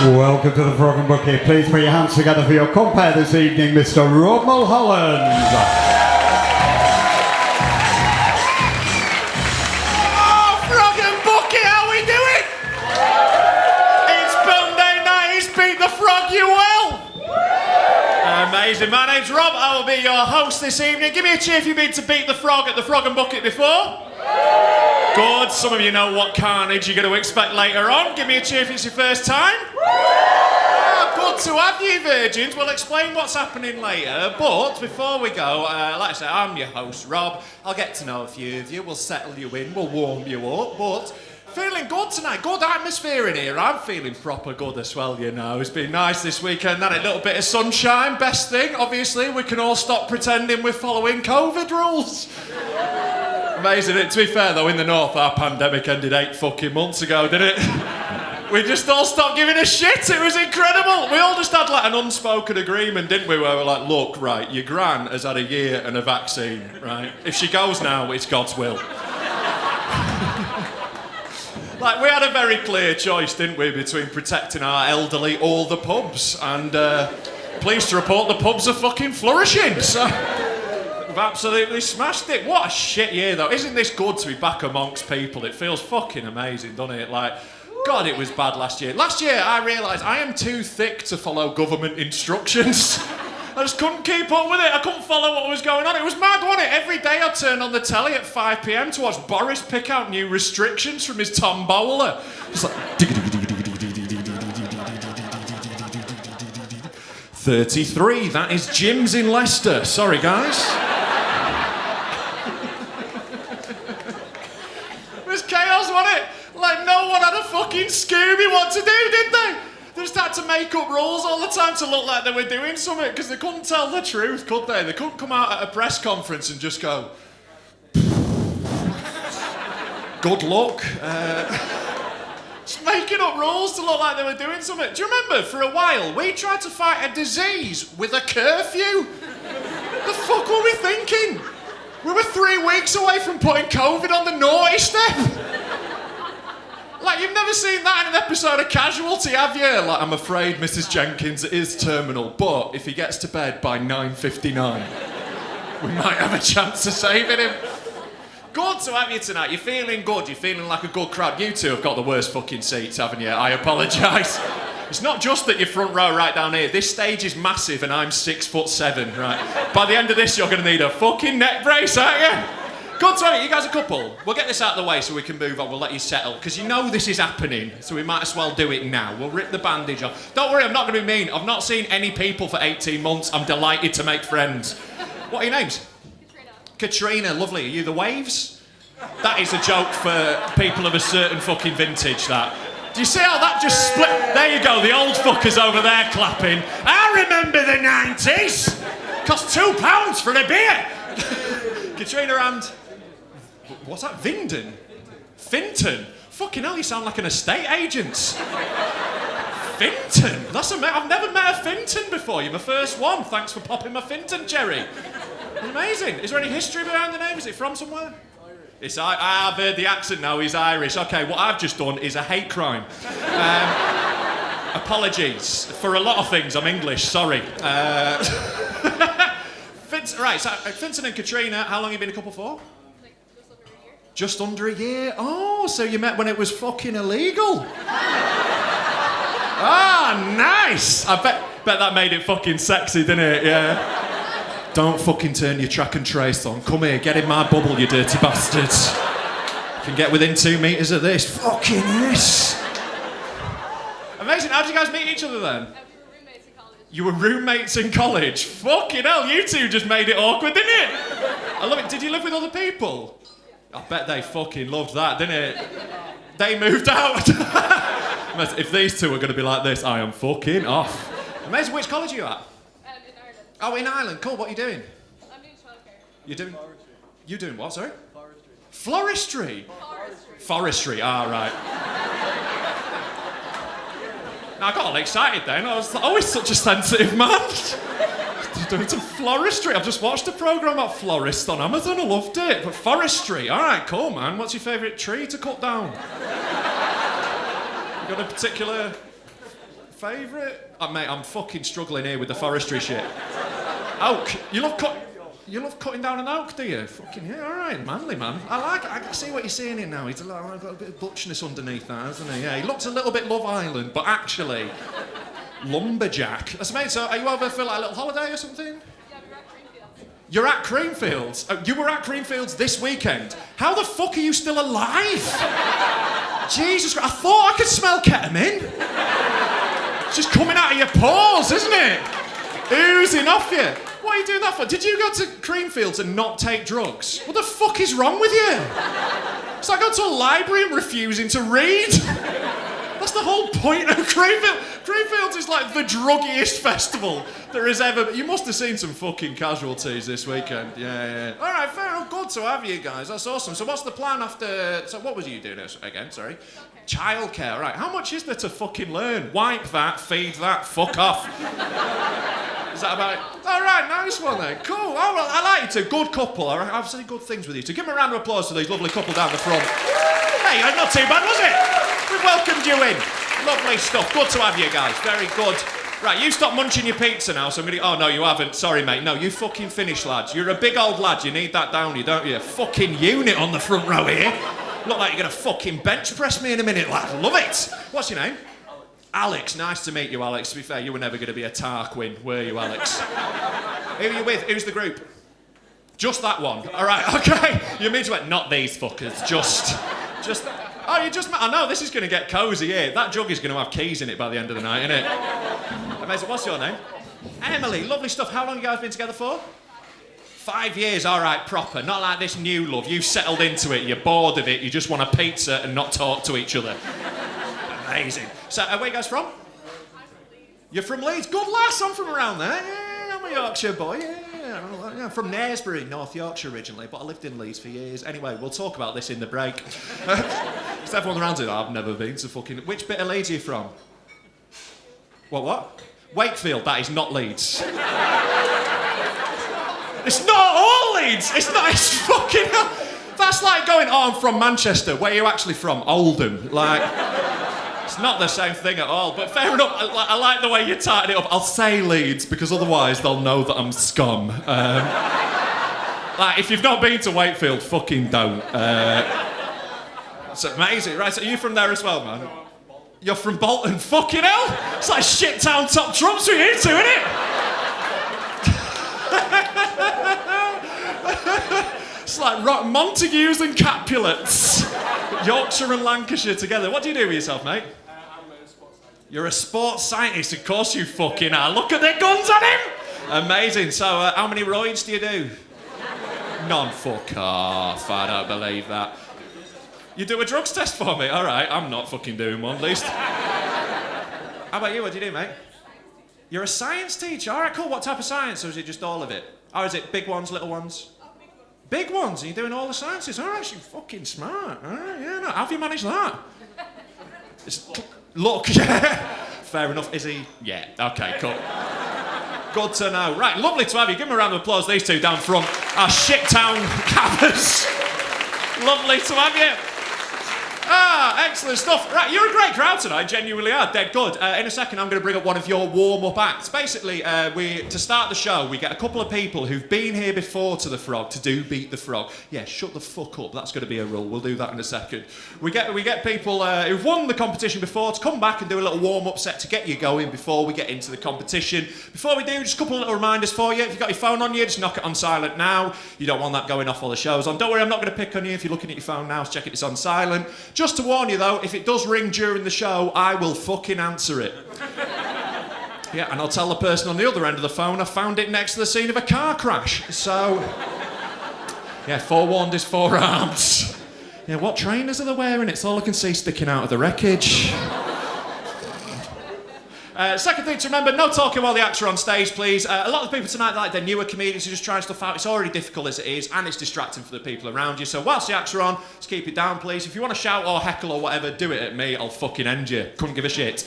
Welcome to the Frog and Bucket. Please put your hands together for your compere this evening, Mr. Rob Mulholland. Oh, Frog and Bucket, how we doing? It's Bundy night, he's beat the frog, you will. Amazing, my name's Rob, I will be your host this evening. Give me a cheer if you've been to beat the frog at the Frog and Bucket before. Good, some of you know what carnage you're going to expect later on. Give me a cheer if it's your first time. Oh, good to have you, virgins. We'll explain what's happening later, but before we go, like I said, I'm your host, Rob. I'll get to know a few of you, we'll settle you in, we'll warm you up, but feeling good tonight, good atmosphere in here. I'm feeling proper good as well, you know. It's been nice this weekend, had a little bit of sunshine. Best thing, obviously, we can all stop pretending we're following COVID rules. Amazing, to be fair though, in the north our pandemic ended 8 fucking months ago, didn't it? We just all stopped giving a shit, it was incredible. We all just had like an unspoken agreement, didn't we, where we're like, look, right, your gran has had a year and a vaccine, right? If she goes now, it's God's will. Like, we had a very clear choice, didn't we, between protecting our elderly or the pubs, and pleased to report the pubs are fucking flourishing, so... We've absolutely smashed it. What a shit year, though. Isn't this good to be back amongst people? It feels fucking amazing, doesn't it? Like, God, it was bad last year. Last year, I realised I am too thick to follow government instructions. I just couldn't keep up with it. I couldn't follow what was going on. It was mad, wasn't it? Every day I'd turn on the telly at 5 p.m. to watch Boris pick out new restrictions from his tombola. Just like... 33, that is Jim's in Leicester. Sorry, guys. It was chaos, wasn't it? Like, no one had a fucking Scooby what to do, did they? They just had to make up rules all the time to look like they were doing something, because they couldn't tell the truth, could they? They couldn't come out at a press conference and just go, good luck. Just making up rules to look like they were doing something. Do you remember, for a while, we tried to fight a disease with a curfew? The fuck were we thinking? We were 3 weeks away from putting COVID on the naughty step. Like, you've never seen that in an episode of Casualty, have you? Like, I'm afraid, Mrs. Jenkins, it is terminal, but if he gets to bed by 9:59, we might have a chance of saving him. Good to have you tonight. You're feeling good. You're feeling like a good crowd. You two have got the worst fucking seats, haven't you? I apologise. It's not just that you're front row right down here. This stage is massive and I'm 6'7", right? By the end of this, you're going to need a fucking neck brace, aren't you? Good to have you. You guys a couple. We'll get this out of the way so we can move on. We'll let you settle. Because you know this is happening, so we might as well do it now. We'll rip the bandage off. Don't worry, I'm not going to be mean. I've not seen any people for 18 months. I'm delighted to make friends. What are your names? Katrina, lovely. Are you the Waves? That is a joke for people of a certain fucking vintage, that. Do you see how that just split? There you go, the old fuckers over there clapping. I remember the 90s. Cost £2 for a beer. Katrina and... What's that? Vinden? Finton? Fucking hell, you sound like an estate agent. Finton? I've never met a Finton before. You're my first one. Thanks for popping my Finton cherry. Amazing. Is there any history behind the name? Is it from somewhere? It's I've heard the accent now, he's Irish. Okay, what I've just done is a hate crime. Apologies. For a lot of things, I'm English, sorry. Right, so Vincent and Katrina, how long have you been a couple for? Like, just under a year. Just under a year? Oh, so you met when it was fucking illegal? Ah, nice! I bet that made it fucking sexy, didn't it? Yeah. Don't fucking turn your track and trace on. Come here, get in my bubble, you dirty bastards. You can get within 2 metres of this. Fucking yes! Amazing, how did you guys meet each other then? We were roommates in college. You were roommates in college? Fucking hell, you two just made it awkward, didn't it? I love it. Did you live with other people? I bet they fucking loved that, didn't it? They moved out. If these two are going to be like this, I am fucking off. Amazing, which college are you at? In Ireland. Oh, in Ireland. Cool, what are you doing? I'm doing childcare. You're doing... Forestry. You doing what, sorry? Forestry. Floristry? Forestry, right. Now, I got all excited then. I was like, oh, he's such a sensitive man. Doing some floristry. I've just watched a programme about florists on Amazon. I loved it. But forestry, all right, cool, man. What's your favourite tree to cut down? You got a particular favourite. Oh, mate, I'm fucking struggling here with the forestry shit. Oak. You love cutting down an oak, do you? Fucking yeah, all right, manly man. I like it. I can see what you're saying in now. He's got a bit of butchness underneath that, hasn't he? Yeah, he looks a little bit Love Island, but actually, lumberjack. That's amazing. So, are you over for like a little holiday or something? Yeah, we're at Greenfields. You're at Creamfields. Oh, you were at Creamfields this weekend. How the fuck are you still alive? Jesus Christ! I thought I could smell ketamine. It's just coming out of your pores, isn't it? Oozing off you. What are you doing that for? Did you go to Creamfields and not take drugs? What the fuck is wrong with you? It's like going to a library and refusing to read. That's the whole point of Creamfields. Creamfields is like the druggiest festival there has ever been. You must have seen some fucking casualties this weekend. Yeah. All right, fair enough. Good to have you guys. That's awesome. So what's the plan after... So what was you doing again? Sorry. Childcare. All right. How much is there to fucking learn? Wipe that, feed that, fuck off. Is that about it? All right, nice one then. Cool. Oh, well, I like you two. Good couple. All right, I've said good things with you two. Give them a round of applause for these lovely couple down the front. Hey, not too bad, was it? We welcomed you in. Lovely stuff. Good to have you guys. Very good. Right, you stop munching your pizza now, so I'm going to... Oh, no, you haven't. Sorry, mate. No, you fucking finished, lads. You're a big old lad. You need that down, you don't you? Fucking unit on the front row here. Look like you're going to fucking bench press me in a minute, lad. Love it. What's your name? Alex. Nice to meet you, Alex. To be fair, you were never going to be a Tarquin, were you, Alex? Who are you with? Who's the group? Just that one. All right, okay. You mean to... Not these fuckers. Just... Oh, you just... I know, this is going to get cosy here. That jug is going to have keys in it by the end of the night, isn't it? Amazing. What's your name? Emily. Lovely stuff. How long have you guys been together for? 5 years. All right, proper. Not like this new love. You've settled into it. You're bored of it. You just want a pizza and not talk to each other. Amazing. So, where are you guys from? I'm from Leeds. You're from Leeds? Good lass. I'm from around there. Yeah, I'm a Yorkshire boy. Yeah, I'm from Knaresbury, North Yorkshire originally, but I lived in Leeds for years. Anyway, we'll talk about this in the break. Is everyone around here? I've never been to fucking... Which bit of Leeds are you from? What? Wakefield. That is not Leeds. It's not all Leeds. It's not... It's fucking... That's like going, oh, I'm from Manchester. Where are you actually from? Oldham. Like... It's not the same thing at all, but fair enough. I like the way you tighten it up. I'll say Leeds, because otherwise they'll know that I'm scum. Like, if you've not been to Wakefield, fucking don't. It's amazing. Right, so are you from there as well, man? You're from Bolton. Fucking hell! It's like shit town top trumps with you two, isn't it? It's like Montagues and Capulets. Yorkshire and Lancashire together. What do you do with yourself, mate? I'm a sports scientist. You're a sports scientist. Of course you fucking are. Look at the guns on him! Amazing. So, how many roids do you do? None. Fuck off. I don't believe that. You do a drugs test for me? All right. I'm not fucking doing one, at least. How about you? What do you do, mate? You're a science teacher. All right, cool. What type of science? Or is it just all of it? Or is it big ones, little ones? Big ones, and you're doing all the sciences. All right, you're fucking smart. All right, yeah, no. How have you managed that? Look, yeah. Fair enough. Is he? Yeah. Okay, cool. Good to know. Right, lovely to have you. Give them a round of applause, these two down front. Our shit-town cabbers. Lovely to have you. Ah, excellent stuff. Right, you're a great crowd tonight, genuinely are, dead good. In a second, I'm going to bring up one of your warm-up acts. Basically, to start the show, we get a couple of people who've been here before to the Frog to do Beat the Frog. Yeah, shut the fuck up, that's going to be a rule. We'll do that in a second. We get people who've won the competition before to come back and do a little warm-up set to get you going before we get into the competition. Before we do, just a couple of little reminders for you. If you've got your phone on you, just knock it on silent now. You don't want that going off while the show's on. Don't worry, I'm not going to pick on you. If you're looking at your phone now, check it's on silent. Just to warn you though, if it does ring during the show, I will fucking answer it. Yeah, and I'll tell the person on the other end of the phone I found it next to the scene of a car crash. So, yeah, forewarned is forearmed. Yeah, what trainers are they wearing? It's all I can see sticking out of the wreckage. Second thing to remember, no talking while the acts are on stage, please. A lot of people tonight, like, they're newer comedians who just trying stuff out. It's already difficult as it is, and it's distracting for the people around you. So whilst the acts are on, just keep it down, please. If you want to shout or heckle or whatever, do it at me. I'll fucking end you. Couldn't give a shit.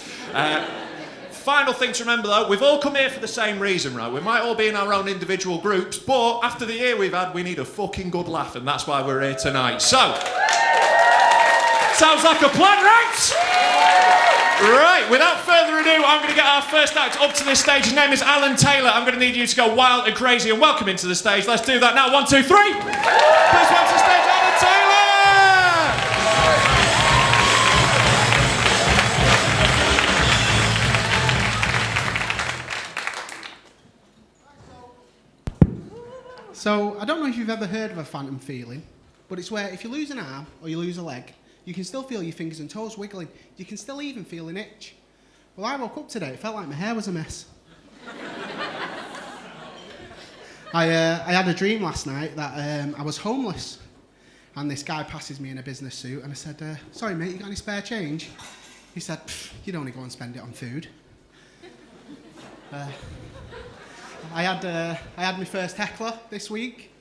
Final thing to remember, though, we've all come here for the same reason, right? We might all be in our own individual groups, but after the year we've had, we need a fucking good laugh, and that's why we're here tonight. So, sounds like a plan, right? Right, without further ado, I'm going to get our first act up to this stage. His name is Alan Taylor. I'm going to need you to go wild and crazy and welcome him to the stage. Let's do that now. 1, 2, 3. Please welcome to the stage, Alan Taylor! So, I don't know if you've ever heard of a phantom feeling, but it's where if you lose an arm or you lose a leg, you can still feel your fingers and toes wiggling. You can still even feel an itch. Well, I woke up today, it felt like my hair was a mess. I had a dream last night that I was homeless, and this guy passes me in a business suit, and I said, sorry mate, you got any spare change? He said, you'd only go and spend it on food. I had my first heckler this week.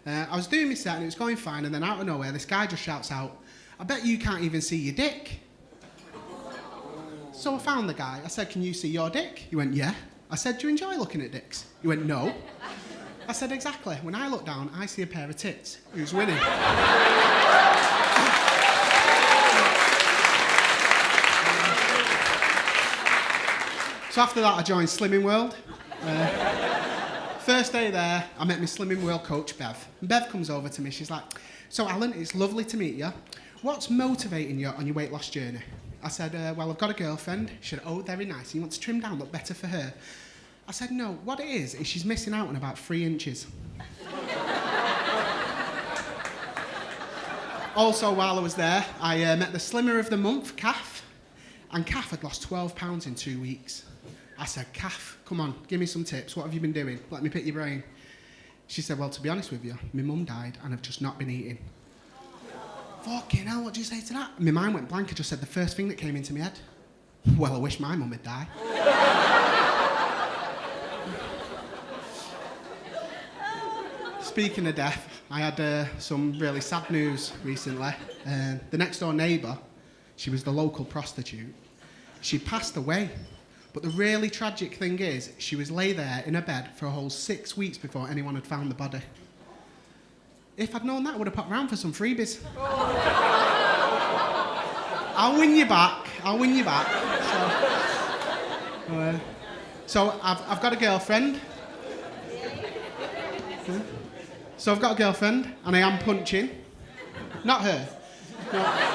I was doing my set and it was going fine, and then out of nowhere this guy just shouts out, I bet you can't even see your dick. So I found the guy. I said, can you see your dick? He went, yeah. I said, do you enjoy looking at dicks? He went, no. I said, exactly. When I look down, I see a pair of tits. Who's winning? So after that I joined Slimming World. First day there, I met my Slimming World coach, Bev. And Bev comes over to me, she's like, so Alan, it's lovely to meet you. What's motivating you on your weight loss journey? I said, well, I've got a girlfriend. She said, oh, very nice. You want to trim down, look better for her? I said, no, what it is she's missing out on about 3 inches. Also, while I was there, I met the Slimmer of the Month, Kath. And Kath had lost 12 pounds in 2 weeks. I said, Kath, come on, give me some tips. What have you been doing? Let me pick your brain. She said, well, to be honest with you, my mum died and I've just not been eating. Fucking hell, what do you say to that? My mind went blank. I just said the first thing that came into my head. Well, I wish my mum had died. Speaking of death, I had some really sad news recently. The next door neighbour, she was the local prostitute. She passed away. But the really tragic thing is, she was lay there in a bed for a whole 6 weeks before anyone had found the body. If I'd known that, I would have popped round for some freebies. I'll win you back. So I've got a girlfriend. So I've got a girlfriend, and I am punching. Not her. No.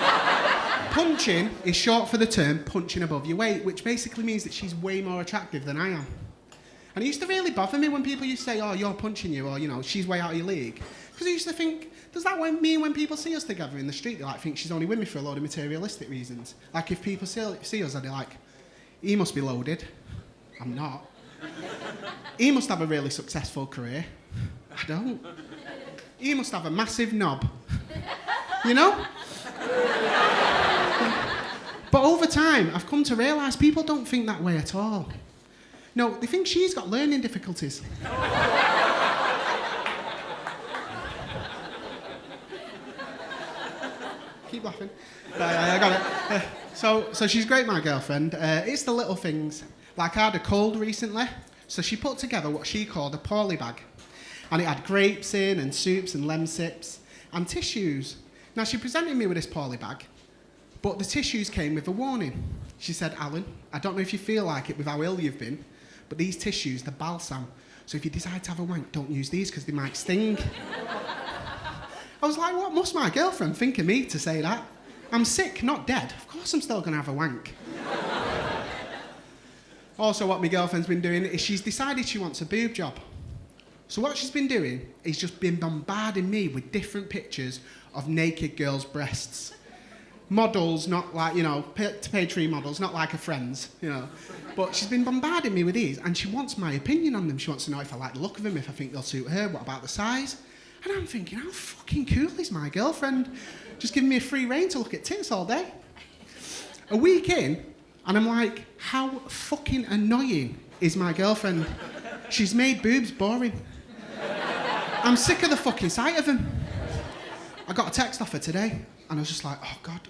Punching is short for the term punching above your weight, which basically means that she's way more attractive than I am. And it used to really bother me when people used to say, oh, you're punching you, or, you know, she's way out of your league. Because I used to think, does that mean when people see us together in the street, they like think she's only with me for a load of materialistic reasons? Like if people see us, they're like, he must be loaded. I'm not. He must have a really successful career. I don't. He must have a massive knob. You know? But over time, I've come to realise people don't think that way at all. No, they think she's got learning difficulties. Keep laughing. I got it. So she's great, my girlfriend. It's the little things. Like I had a cold recently, so she put together what she called a poorly bag. And it had grapes in, and soups, and lemsips, and tissues. Now, she presented me with this poorly bag, but the tissues came with a warning. She said, Alan, I don't know if you feel like it with how ill you've been, but these tissues, they're balsam. So if you decide to have a wank, don't use these because they might sting. I was like, what must my girlfriend think of me to say that? I'm sick, not dead. Of course I'm still going to have a wank. Also, what my girlfriend's been doing is she's decided she wants a boob job. So what she's been doing is just been bombarding me with different pictures of naked girls' breasts. Models, not like, you know, pay-tree models, not like her friends, you know. But she's been bombarding me with these, and she wants my opinion on them. She wants to know if I like the look of them, if I think they'll suit her, what about the size? And I'm thinking, how fucking cool is my girlfriend? Just giving me a free rein to look at tits all day. A week in, and I'm like, how fucking annoying is my girlfriend? She's made boobs boring. I'm sick of the fucking sight of them. I got a text off her today, and I was just like, oh God,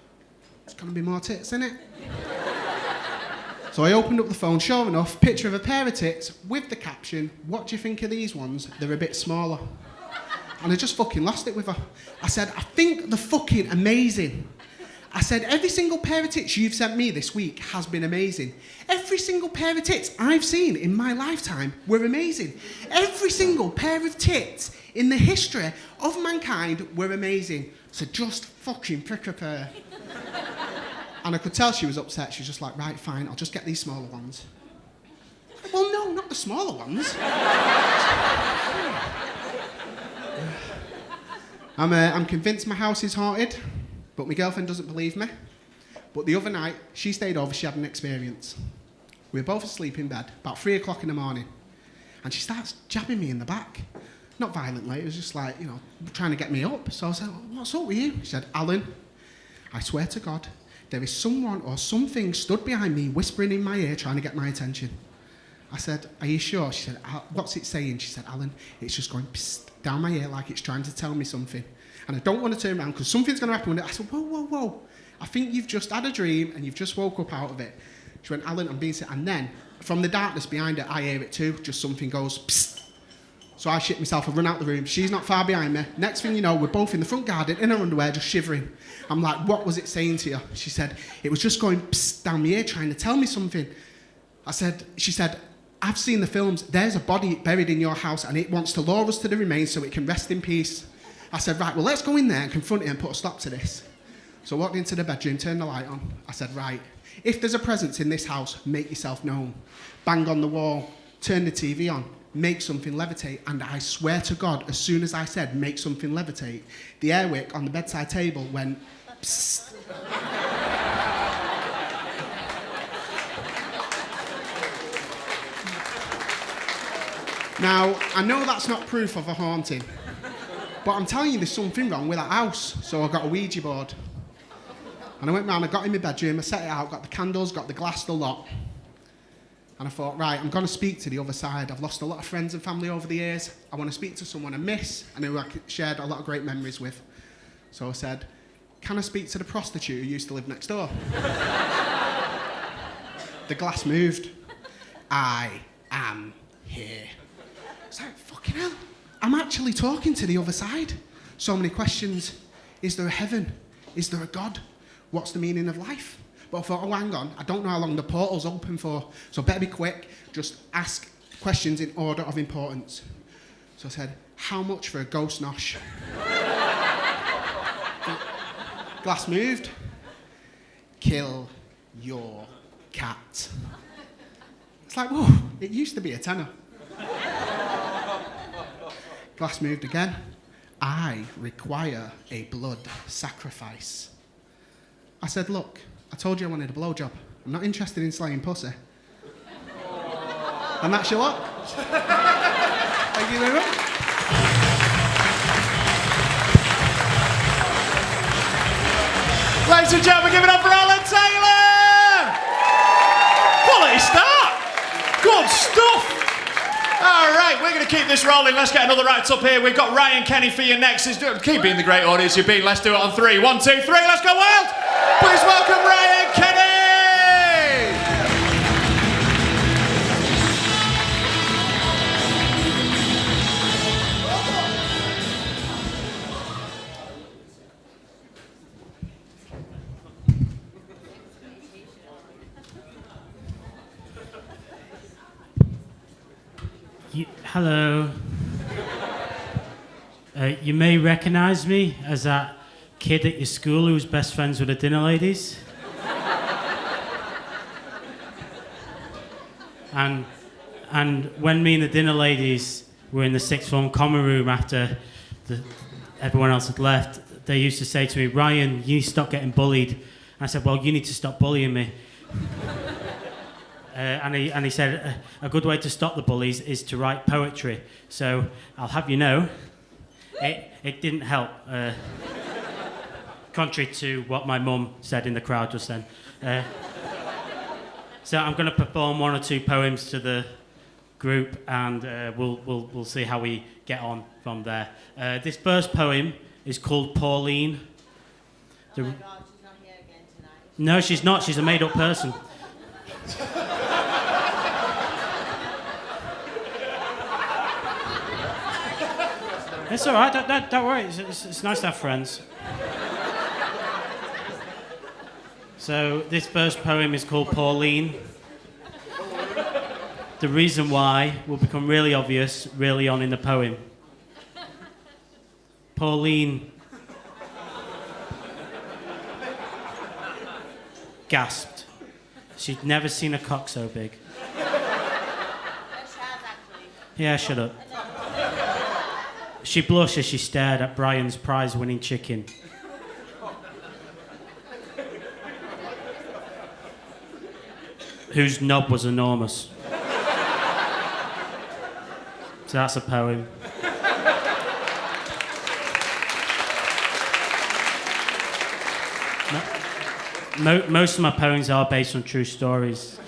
there's gonna be more tits, innit? So I opened up the phone, sure enough, picture of a pair of tits with the caption, what do you think of these ones? They're a bit smaller. And I just fucking lost it with her. I said, I think they're fucking amazing. I said, every single pair of tits you've sent me this week has been amazing. Every single pair of tits I've seen in my lifetime were amazing. Every single pair of tits in the history of mankind were amazing. So just fucking prick up her. And I could tell she was upset. She was just like, right, fine, I'll just get these smaller ones. Well, no, not the smaller ones. I'm convinced my house is haunted, but my girlfriend doesn't believe me. But the other night, she stayed over, she had an experience. We were both asleep in bed, about 3 o'clock in the morning, and she starts jabbing me in the back. Not violently, it was just like, you know, trying to get me up. So I said, what's up with you? She said, Alan, I swear to God, there is someone or something stood behind me whispering in my ear trying to get my attention. I said, are you sure? She said, what's it saying? She said, Alan, it's just going psst down my ear like it's trying to tell me something. And I don't want to turn around because something's going to happen. I said, whoa, whoa, whoa. I think you've just had a dream and you've just woke up out of it. She went, Alan, I'm being sick. And then from the darkness behind her, I hear it too. Just something goes psst. So I shit myself, I run out the room. She's not far behind me. Next thing you know, we're both in the front garden in our underwear, just shivering. I'm like, what was it saying to you? She said, it was just going psst down my ear trying to tell me something. She said, I've seen the films. There's a body buried in your house and it wants to lure us to the remains so it can rest in peace. I said, right, well, let's go in there and confront it and put a stop to this. So I walked into the bedroom, turned the light on. I said, right, if there's a presence in this house, make yourself known. Bang on the wall, turn the TV on, make something levitate. And I swear to God, as soon as I said, make something levitate, the airwick on the bedside table went, psst. Now, I know that's not proof of a haunting, but I'm telling you there's something wrong with that house. So I got a Ouija board. And I went round, I got in my bedroom, I set it out, got the candles, got the glass, the lot. And I thought, right, I'm going to speak to the other side. I've lost a lot of friends and family over the years. I want to speak to someone I miss and who I shared a lot of great memories with. So I said, can I speak to the prostitute who used to live next door? The glass moved. I am here. It's like, fucking hell, I'm actually talking to the other side. So many questions. Is there a heaven? Is there a God? What's the meaning of life? But I thought, oh, hang on, I don't know how long the portal's open for, so better be quick, just ask questions in order of importance. So I said, how much for a ghost nosh? Glass moved. Kill your cat. It's like, whoa, it used to be a tenner. Glass moved again. I require a blood sacrifice. I said, look, I told you I wanted a blowjob. I'm not interested in slaying pussy. And that's your lot. Thank you very much. Ladies and gentlemen, give it up for Alan Taylor! Quality start! Good stuff! All right, we're going to keep this rolling. Let's get another act up here. We've got Ryan Kenny for you next. Keep being the great audience you've been. Let's do it on 3. 1, 2, 3. Let's go wild! Please welcome Ryan Kenny! Hello. You may recognise me as that kid at your school who was best friends with the dinner ladies. And when me and the dinner ladies were in the sixth form common room after everyone else had left, they used to say to me, Ryan, you need to stop getting bullied. And I said, well, you need to stop bullying me. And he said, a good way to stop the bullies is to write poetry. So I'll have you know, it didn't help. Contrary to what my mum said in the crowd just then. So I'm going to perform 1 or 2 poems to the group, and we'll see how we get on from there. This first poem is called Pauline. Oh my God, she's not here again tonight. No, she's not. She's a made-up person. It's all right. Don't worry. It's nice to have friends. So this first poem is called Pauline. The reason why will become really obvious really on in the poem. Pauline gasped. She'd never seen a cock so big. She has actually. Yeah, shut up. She blushed as she stared at Brian's prize-winning chicken. Whose knob was enormous. So that's a poem. Most of my poems are based on true stories.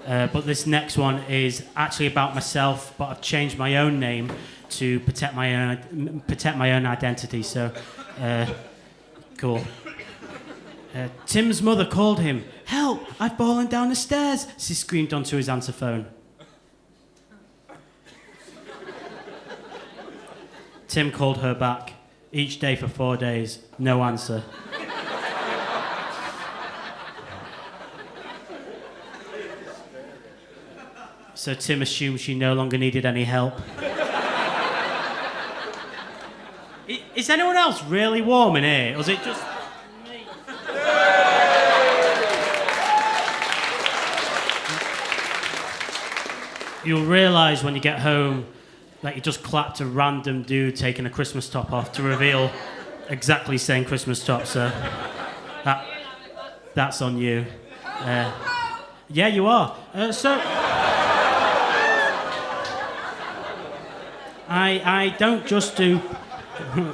But this next one is actually about myself, but I've changed my own name to protect my own identity. So, cool. Tim's mother called him. "Help! I've fallen down the stairs!" She screamed onto his answer phone. Tim called her back. Each day for 4 days. No answer. So Tim assumed she no longer needed any help. Is anyone else really warm in here? Or is it just me? You'll realise when you get home that you just clapped a random dude taking a Christmas top off to reveal exactly same Christmas top, so that's on you. Yeah, you are. I don't just do...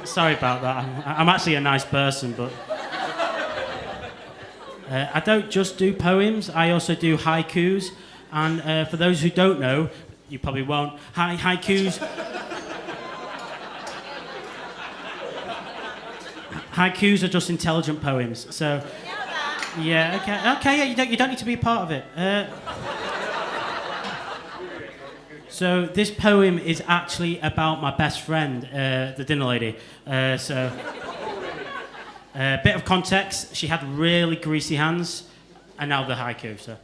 Sorry about that. I'm actually a nice person, but... I don't just do poems, I also do haikus. And for those who don't know, you probably won't, haikus... Haikus are just intelligent poems, so... Yeah, okay, yeah, you don't need to be a part of it. So this poem is actually about my best friend, the dinner lady. So, a bit of context, she had really greasy hands, and now the haiku. So,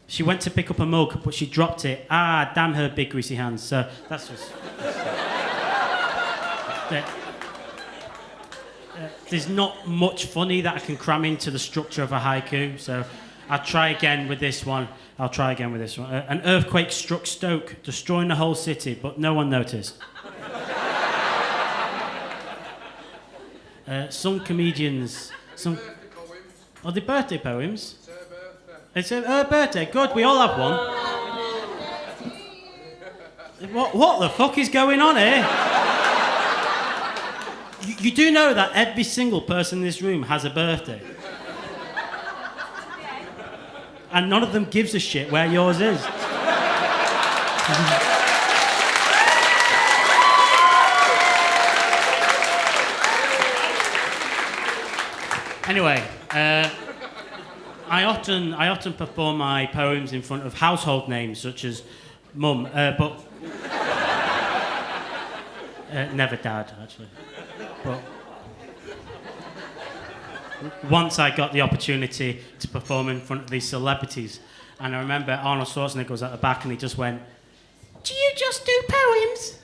she went to pick up a mug, but she dropped it. Ah, damn her big greasy hands. So that's just. There's not much funny that I can cram into the structure of a haiku, so I'll try again with this one. An earthquake struck Stoke, destroying the whole city, but no one noticed. Some comedians... Oh, the birthday poems? It's her birthday. Good, we all have one. What the fuck is going on here? You do know that every single person in this room has a birthday. And none of them gives a shit where yours is. Anyway, I often perform my poems in front of household names such as Mum, but never Dad actually. But once I got the opportunity to perform in front of these celebrities, and I remember Arnold Schwarzenegger was at the back and he just went, "Do you just do poems?"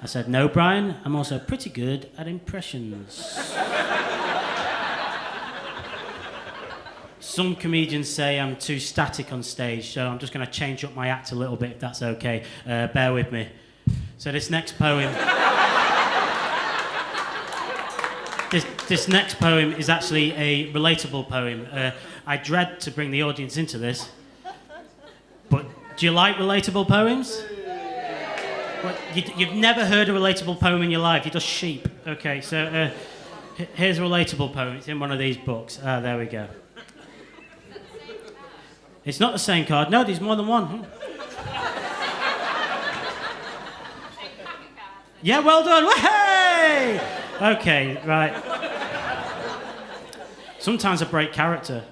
I said, "No, Brian, I'm also pretty good at impressions." Some comedians say I'm too static on stage, so I'm just going to change up my act a little bit, if that's okay. Bear with me. So this next poem... This next poem is actually a relatable poem. I dread to bring the audience into this, but do you like relatable poems? What, you've never heard a relatable poem in your life, you're just sheep. Okay, so here's a relatable poem. It's in one of these books. There we go. It's not the same card. No, there's more than one. Yeah, well done. Hey! Okay, right. Sometimes I break character.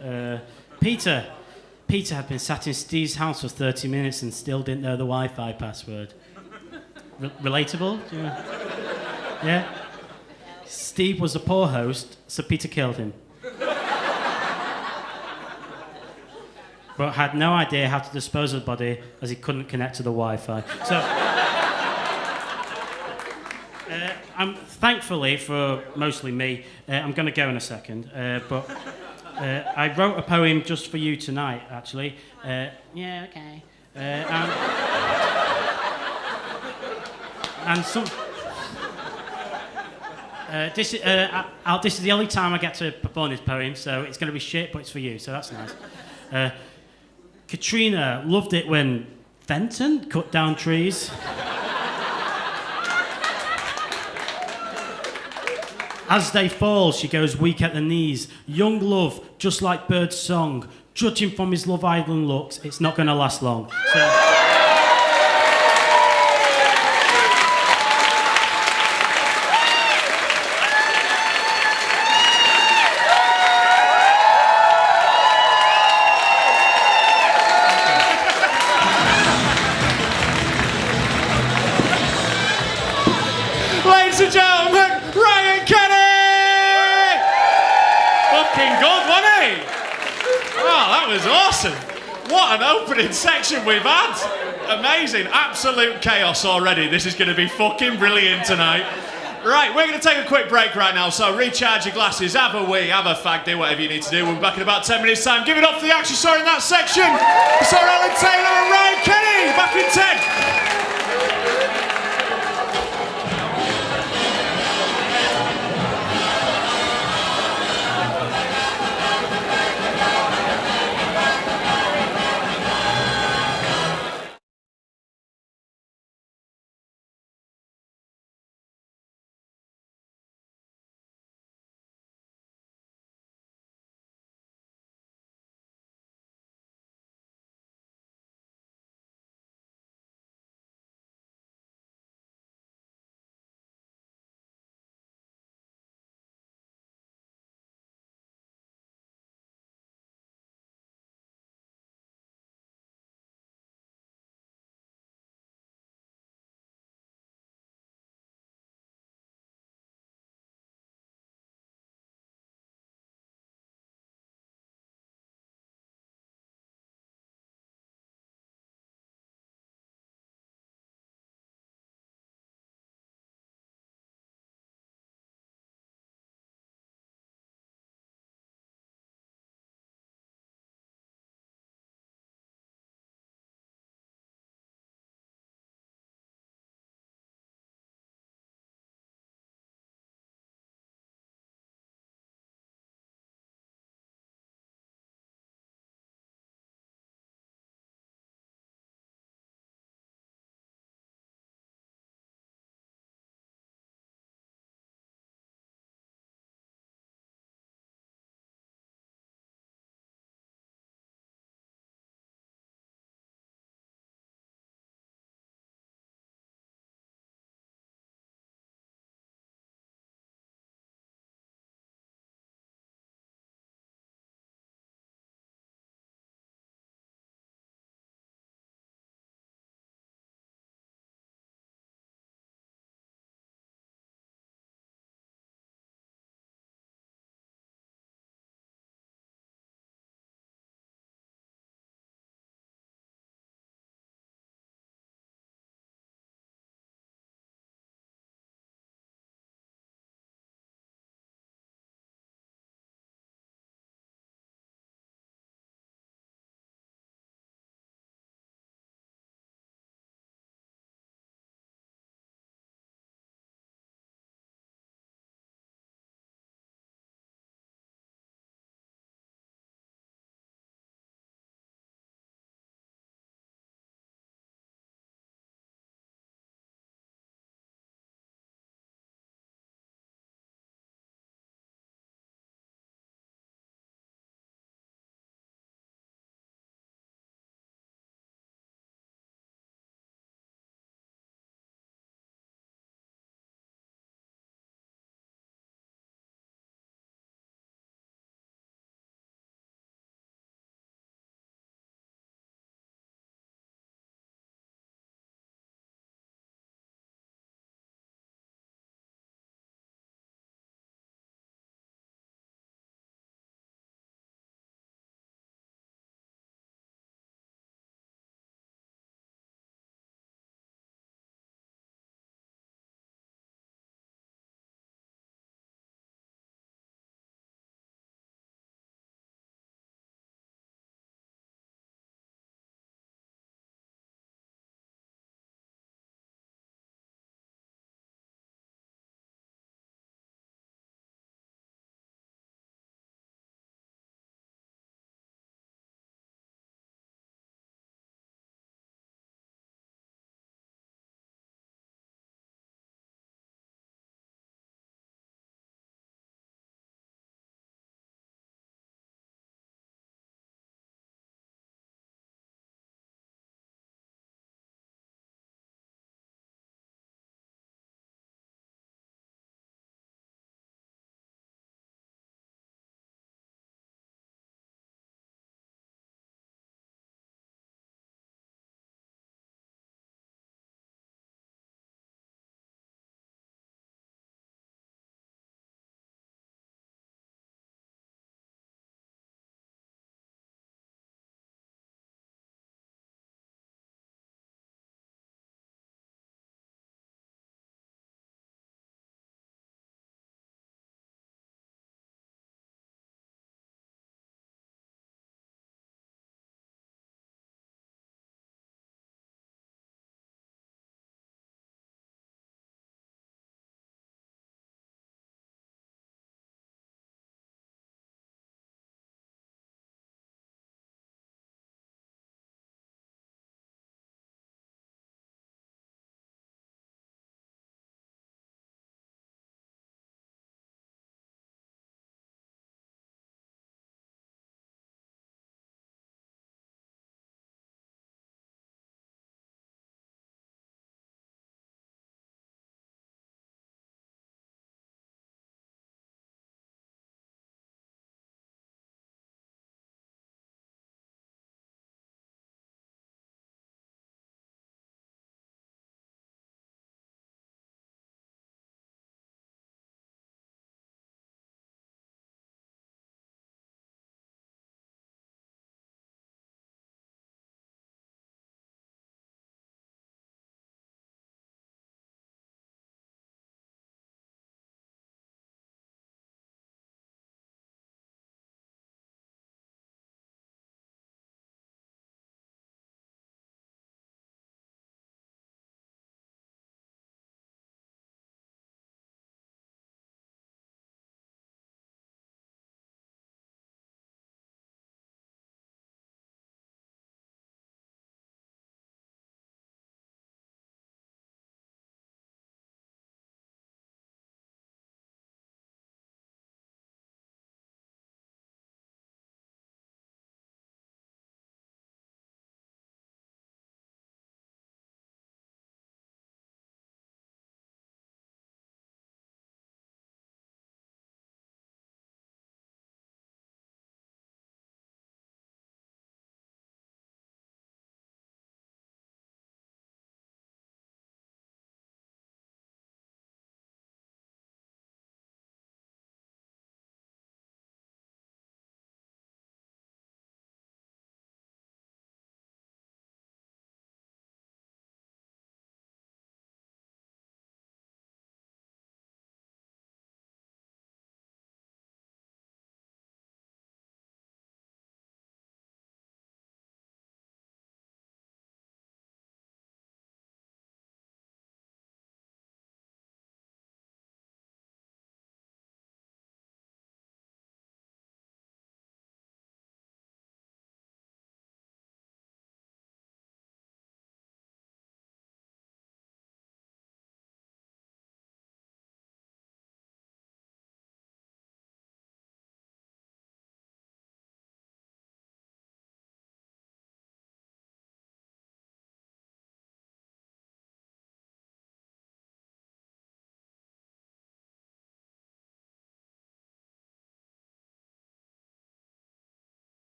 Peter had been sat in Steve's house for 30 minutes and still didn't know the Wi-Fi password. Relatable? Yeah? Steve was a poor host, so Peter killed him. but had no idea how to dispose of the body as he couldn't connect to the Wi-Fi. So, I'm thankfully for mostly me. I'm going to go in a second, but I wrote a poem just for you tonight, actually. Yeah, okay. And some. This is the only time I get to perform this poem, so it's going to be shit, but it's for you, so that's nice. Katrina loved it when Fenton cut down trees. As they fall, she goes weak at the knees. Young love, just like Bird's song. Judging from his Love Island looks, it's not going to last long. So, Ladies and gentlemen, Ryan Kenny! Fucking good, wasn't he? Oh, that was awesome. What an opening section we've had. Amazing. Absolute chaos already. This is going to be fucking brilliant tonight. Right, we're going to take a quick break right now, so recharge your glasses, have a wee, have a fag, do whatever you need to do. We'll be back in about 10 minutes' time. Give it up for the action star in that section. Sir Alan Taylor and Ryan Kenny. Back in 10.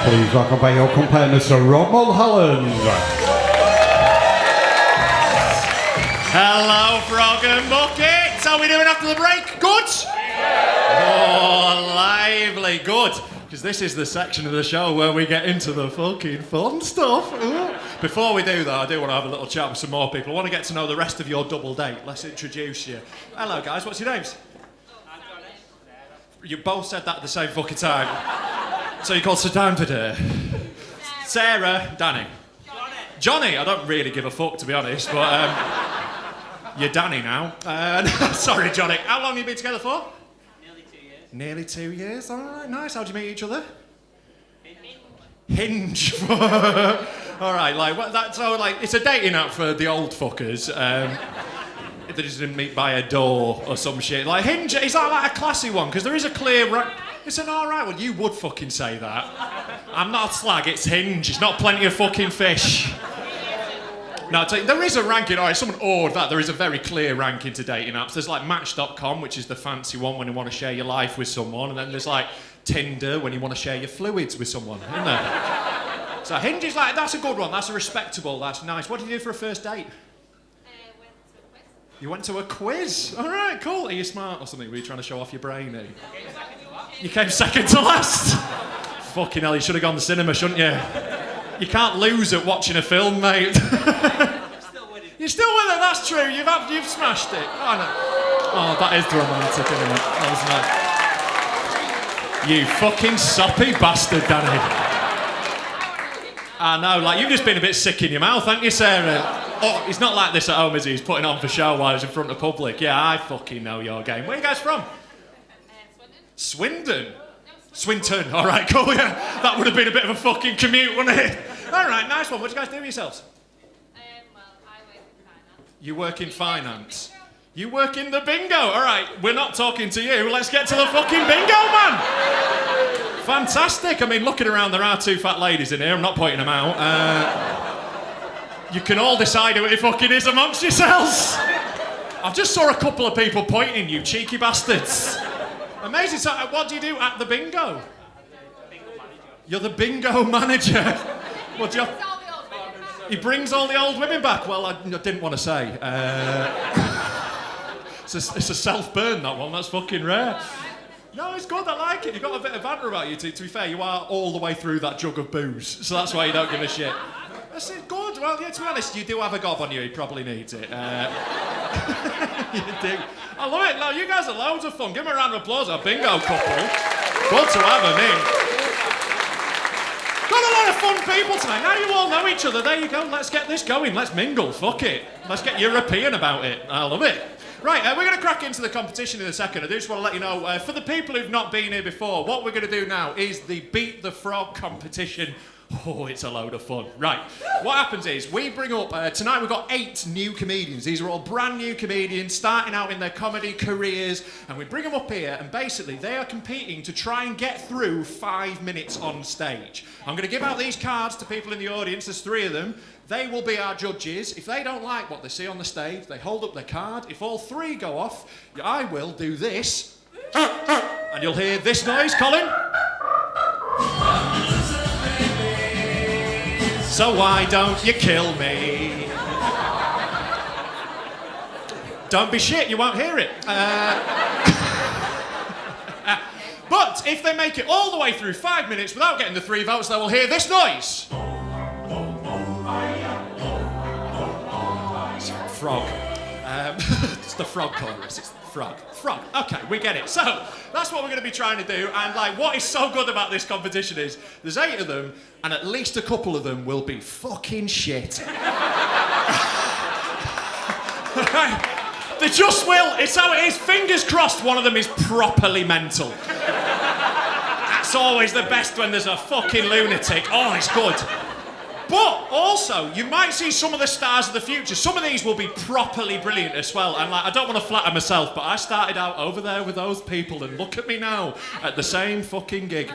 Please welcome by your compare Mr. Rob Mulholland. Hello, Frog and Bucket. How are we doing after the break? Good? Oh, lively. Good. Because this is the section of the show where we get into the fucking fun stuff. Ooh. Before we do, though, I do want to have a little chat with some more people. I want to get to know the rest of your double date. Let's introduce you. Hello, guys. What's your names? You both said that at the same fucking time. So you called Saddam today? Sarah, Danny. Johnny. I don't really give a fuck, to be honest, but you're Danny now. Sorry, Johnny. How long have you been together for? Nearly 2 years. All right, nice. How'd you meet each other? Hinge. All right, like what? That, so like it's a dating app for the old fuckers. They just didn't meet by a door or some shit. Like Hinge, is that like a classy one? Because there is a clear. It's an all right one. You would fucking say that. I'm not a slag. It's Hinge. It's not Plenty of Fucking Fish. No, there is a ranking. All right, someone awed that there is a very clear ranking to dating apps. There's like Match.com, which is the fancy one when you want to share your life with someone, and then there's like Tinder when you want to share your fluids with someone, isn't there? So Hinge is like, that's a good one. That's a respectable. That's nice. What did you do for a first date? You went to a quiz? All right, cool. Are you smart or something? Were you trying to show off your brain? You came second to last. Fucking hell, you should have gone to the cinema, shouldn't you? You can't lose at watching a film, mate. You're still with it, that's true. You've smashed it. Oh, no. Oh, that is romantic, isn't it? That was nice. You fucking soppy bastard, Danny. I know, like, you've just been a bit sick in your mouth, haven't you, Sarah? Oh, he's not like this at home, is he? He's putting on for show while he's in front of public. Yeah, I fucking know your game. Where are you guys from? Swindon? Swinton. All right, cool, yeah. That would have been a bit of a fucking commute, wouldn't it? All right, nice one. What do you guys do with yourselves? Well, I work in finance. You work in finance? You work in the bingo. All right, we're not talking to you. Let's get to the fucking bingo, man. Fantastic. I mean, looking around, there are two fat ladies in here. I'm not pointing them out. You can all decide who it fucking is amongst yourselves. I just saw a couple of people pointing, you cheeky bastards. Amazing. So, what do you do at the bingo? You're the bingo manager. What do you? He brings all the old women back. Well, I didn't want to say. It's a self-burn, that one. That's fucking rare. No, it's good. I like it. You've got a bit of banter about you. To be fair, you are all the way through that jug of booze, so that's why you don't give a shit. That's it. Good. Well, yeah. To be honest, you do have a gob on you. He probably needs it. You do. I love it. No, you guys are loads of fun. Give them a round of applause. A bingo couple. Good to have them in. Got a lot of fun people tonight. Now you all know each other. There you go. Let's get this going. Let's mingle. Fuck it. Let's get European about it. I love it. Right, we're going to crack into the competition in a second. I do just want to let you know, for the people who've not been here before, what we're going to do now is the Beat the Frog competition. Oh, it's a load of fun. Right, what happens is we bring up, tonight we've got 8 new comedians. These are all brand new comedians starting out in their comedy careers, and we bring them up here, and basically they are competing to try and get through 5 minutes on stage. I'm going to give out these cards to people in the audience. There's 3 of them. They will be our judges. If they don't like what they see on the stage, they hold up their card. If all 3 go off, I will do this, and you'll hear this noise, Colin. So why don't you kill me? Don't be shit, you won't hear it. But if they make it all the way through 5 minutes without getting the 3 votes, they will hear this noise. It's a frog. It's the frog chorus. It's the frog. Frog. Okay, we get it. So that's what we're going to be trying to do. And like, what is so good about this competition is there's 8 of them, and at least a couple of them will be fucking shit. They just will. It's how it is. Fingers crossed one of them is properly mental. That's always the best when there's a fucking lunatic. Oh, it's good. But also, you might see some of the stars of the future. Some of these will be properly brilliant as well. And like, I don't want to flatter myself, but I started out over there with those people, and look at me now at the same fucking gig.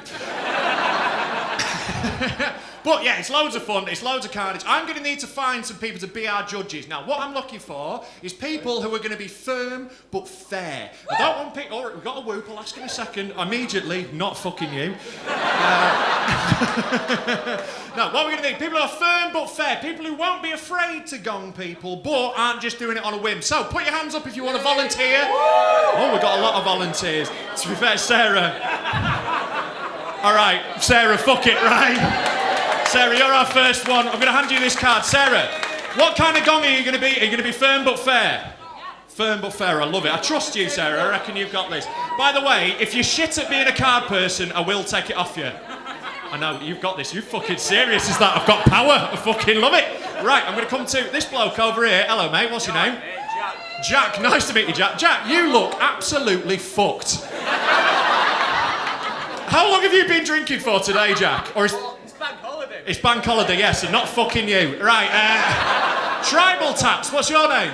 But yeah, it's loads of fun, it's loads of carnage. I'm going to need to find some people to be our judges. Now, what I'm looking for is people who are going to be firm but fair. I don't want people... Oh, we've got a whoop, I'll ask in a second. Immediately, not fucking you. No, what we're going to need, people who are firm but fair. People who won't be afraid to gong people but aren't just doing it on a whim. So, put your hands up if you want to volunteer. Oh, we've got a lot of volunteers. To be fair, Sarah... All right, Sarah, fuck it, right? Sarah, you're our first one. I'm going to hand you this card. Sarah, what kind of gong are you going to be? Are you going to be firm but fair? Firm but fair, I love it. I trust you, Sarah. I reckon you've got this. By the way, if you're shit at being a card person, I will take it off you. I know, you've got this. You're fucking serious as that. I've got power. I fucking love it. Right, I'm going to come to this bloke over here. Hello, mate. What's your name? Jack. Jack, nice to meet you, Jack. Jack, you look absolutely fucked. How long have you been drinking for today, Jack? Or is... It's bank holiday. It's bank holiday, yes, and not fucking you. Right, Tribal Taps, what's your name?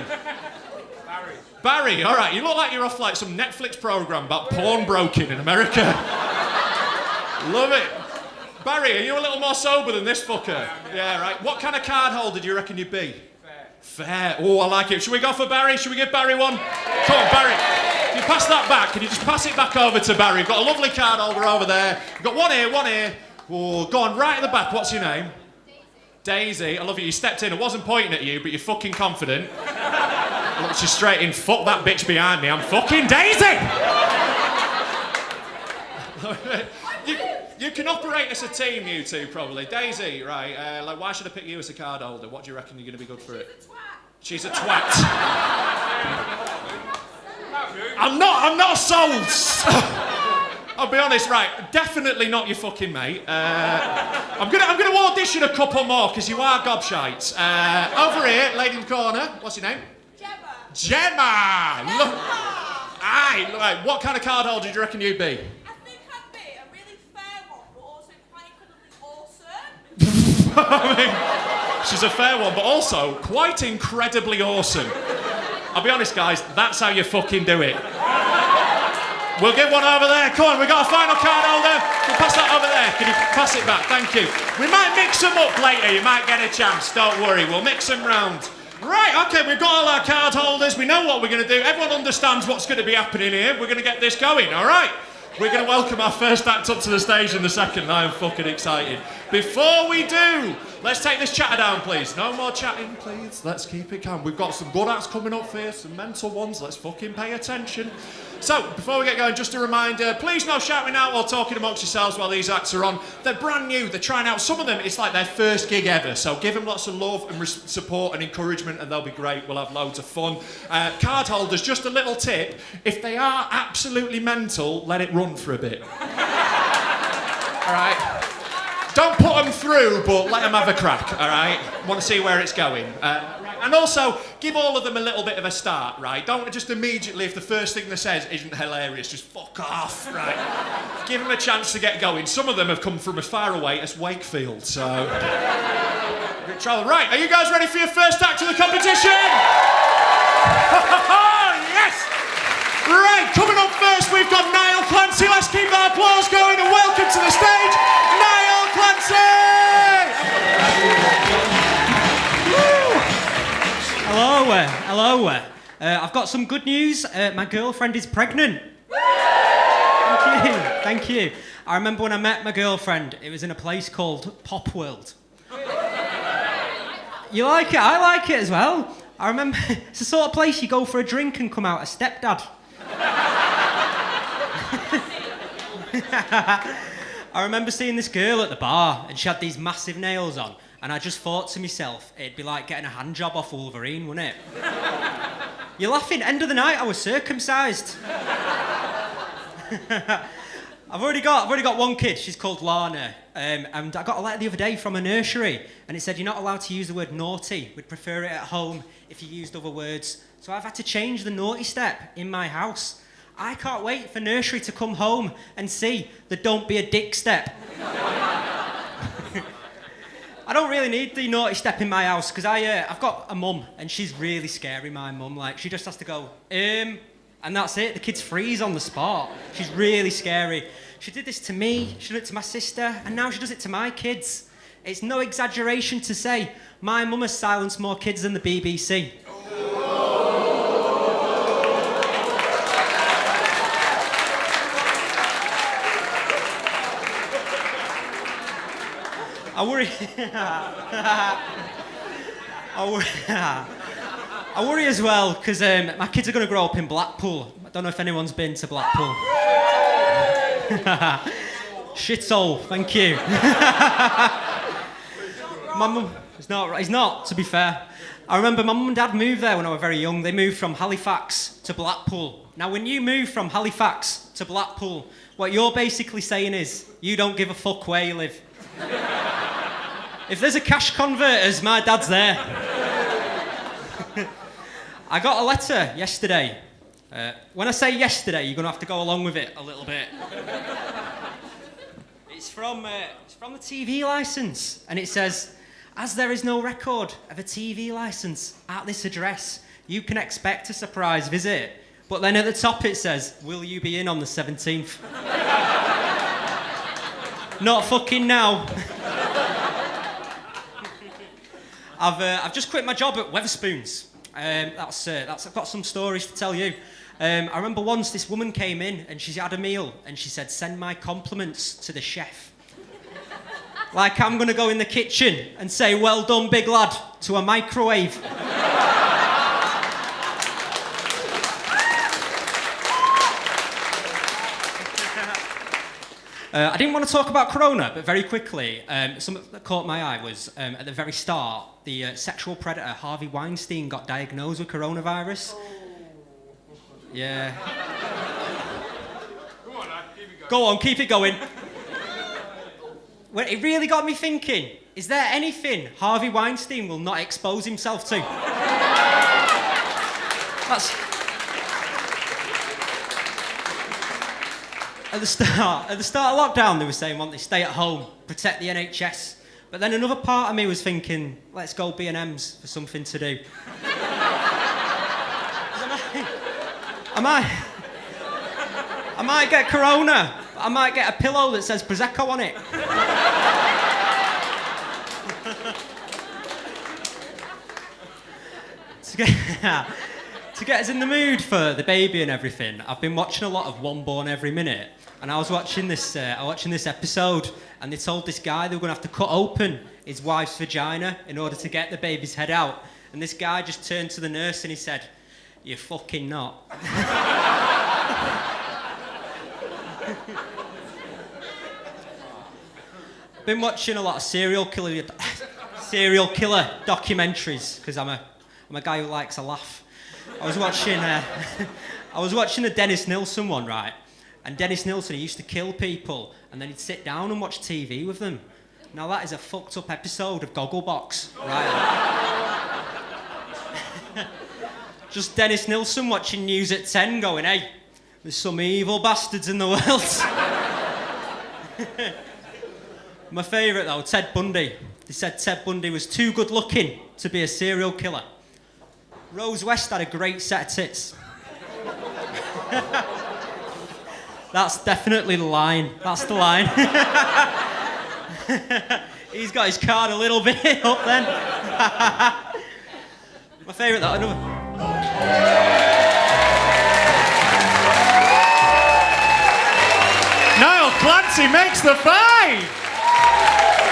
Barry. Barry, all right. You look like you're off like some Netflix program about pawnbroking in America. Love it. Barry, are you a little more sober than this fucker? Yeah, right. What kind of card holder do you reckon you'd be? Fair. Oh, I like it. Should we go for Barry? Should we give Barry one? Come on, Barry. Can you pass that back? Can you just pass it back over to Barry? We've got a lovely card holder over there. We've got one here, one here. Oh, go on, right at the back. What's your name? Daisy. I love you. You stepped in. I wasn't pointing at you, but you're fucking confident. Looks you straight in. Fuck that bitch behind me. I'm fucking Daisy! You can operate as a team, you two, probably. Daisy, right. Like, why should I pick you as a card holder? What do you reckon you're going to be good for it? She's a twat. I'm not sold. I'll be honest, right? Definitely not your fucking mate. I'm gonna audition a couple more because you are gobshites. Over here, lady in the corner. What's your name? Gemma. Look. Aye. Right. What kind of card holder do you reckon you'd be? I think I'd be a really fair one, but also quite incredibly awesome. I mean, she's a fair one, but also quite incredibly awesome. I'll be honest, guys, that's how you fucking do it. We'll give one over there. Come on, we've got a final card holder. We'll pass that over there. Can you pass it back? Thank you. We might mix them up later. You might get a chance. Don't worry. We'll mix them round. Right, okay, we've got all our card holders. We know what we're going to do. Everyone understands what's going to be happening here. We're going to get this going, all right? We're going to welcome our first act up to the stage in the second. I am fucking excited. Before we do, let's take this chatter down, please. No more chatting, please. Let's keep it calm. We've got some good acts coming up for you, some mental ones. Let's fucking pay attention. So, before we get going, just a reminder, please no shouting out or talking amongst yourselves while these acts are on. They're brand new, they're trying out. Some of them, it's like their first gig ever, so give them lots of love and support and encouragement and they'll be great. We'll have loads of fun. Card holders, just a little tip, if they are absolutely mental, let it run for a bit. Alright? Don't put them through, but let them have a crack, alright? Want to see where it's going. And also, give all of them a little bit of a start, right? Don't just immediately, if the first thing they says isn't hilarious, just fuck off, right? Give them a chance to get going. Some of them have come from as far away as Wakefield, so... Good travel. Right, are you guys ready for your first act of the competition? Yes! Right, coming up first, we've got Niall Clancy. Let's keep that applause going and welcome to the stage, Niall Clancy! Hello. I've got some good news. My girlfriend is pregnant. Thank you. I remember when I met my girlfriend, it was in a place called Pop World. You like it? I like it as well. I remember, it's the sort of place you go for a drink and come out a stepdad. I remember seeing this girl at the bar and she had these massive nails on. And I just thought to myself, it'd be like getting a hand job off Wolverine, wouldn't it? You're laughing. End of the night, I was circumcised. I've already got one kid. She's called Lana. And I got a letter the other day from a nursery, and it said you're not allowed to use the word naughty. We'd prefer it at home if you used other words. So I've had to change the naughty step in my house. I can't wait for nursery to come home and see the don't be a dick step. I don't really need the naughty step in my house because I've got a mum and she's really scary, my mum. Like, she just has to go, and that's it. The kids freeze on the spot. She's really scary. She did this to me, she did it to my sister, and now she does it to my kids. It's no exaggeration to say my mum has silenced more kids than the BBC. I worry. I worry as well because my kids are going to grow up in Blackpool. I don't know if anyone's been to Blackpool. Shithole, thank you. My mum, he's not, to be fair. I remember my mum and dad moved there when I was very young. They moved from Halifax to Blackpool. Now, when you move from Halifax to Blackpool, what you're basically saying is, you don't give a fuck where you live. If there's a cash converters, my dad's there. I got a letter yesterday. When I say yesterday, you're going to have to go along with it a little bit. It's from the TV licence, and it says, as there is no record of a TV licence at this address, you can expect a surprise visit. But then at the top it says, will you be in on the 17th? Not fucking now. I've just quit my job at Wetherspoons. I've got some stories to tell you. I remember once this woman came in and she had a meal and she said, send my compliments to the chef. Like I'm going to go in the kitchen and say, well done, big lad, to a microwave. I didn't want to talk about Corona, but very quickly, something that caught my eye was, at the very start, the sexual predator Harvey Weinstein got diagnosed with coronavirus. Yeah. Go on, keep it going. Well, it really got me thinking, is there anything Harvey Weinstein will not expose himself to? At the start of lockdown, they were saying, want they stay at home, protect the NHS. But then another part of me was thinking, let's go B&M's for something to do. I might get Corona, but I might get a pillow that says Prosecco on it. To get us in the mood for the baby and everything, I've been watching a lot of One Born Every Minute, and I was watching this episode, and they told this guy they were going to have to cut open his wife's vagina in order to get the baby's head out, and this guy just turned to the nurse and he said, "You're fucking not." Been watching a lot of serial killer documentaries because I'm a guy who likes a laugh. I was watching the Dennis Nilsen one, right? And Dennis Nilsen, he used to kill people and then he'd sit down and watch TV with them. Now that is a fucked up episode of Gogglebox, right? Just Dennis Nilsen watching news at 10 going, hey, there's some evil bastards in the world. My favourite though, Ted Bundy. They said Ted Bundy was too good looking to be a serial killer. Rose West had a great set of tits. That's definitely the line. That's the line. He's got his card a little bit up then. My favourite though, another. Niall Clancy makes the 5.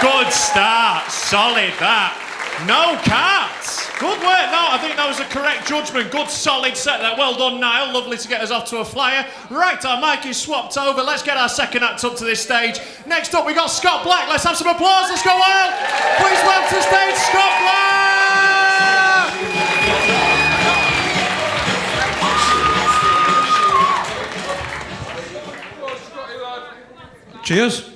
Good start, solid that. No cards. Good work. No, I think that was a correct judgment. Good, solid set there. Well done, Niall. Lovely to get us off to a flyer. Right, our mic is swapped over. Let's get our second act up to this stage. Next up, we got Scott Black. Let's have some applause. Let's go wild. Please welcome to the stage, Scott Black. Cheers.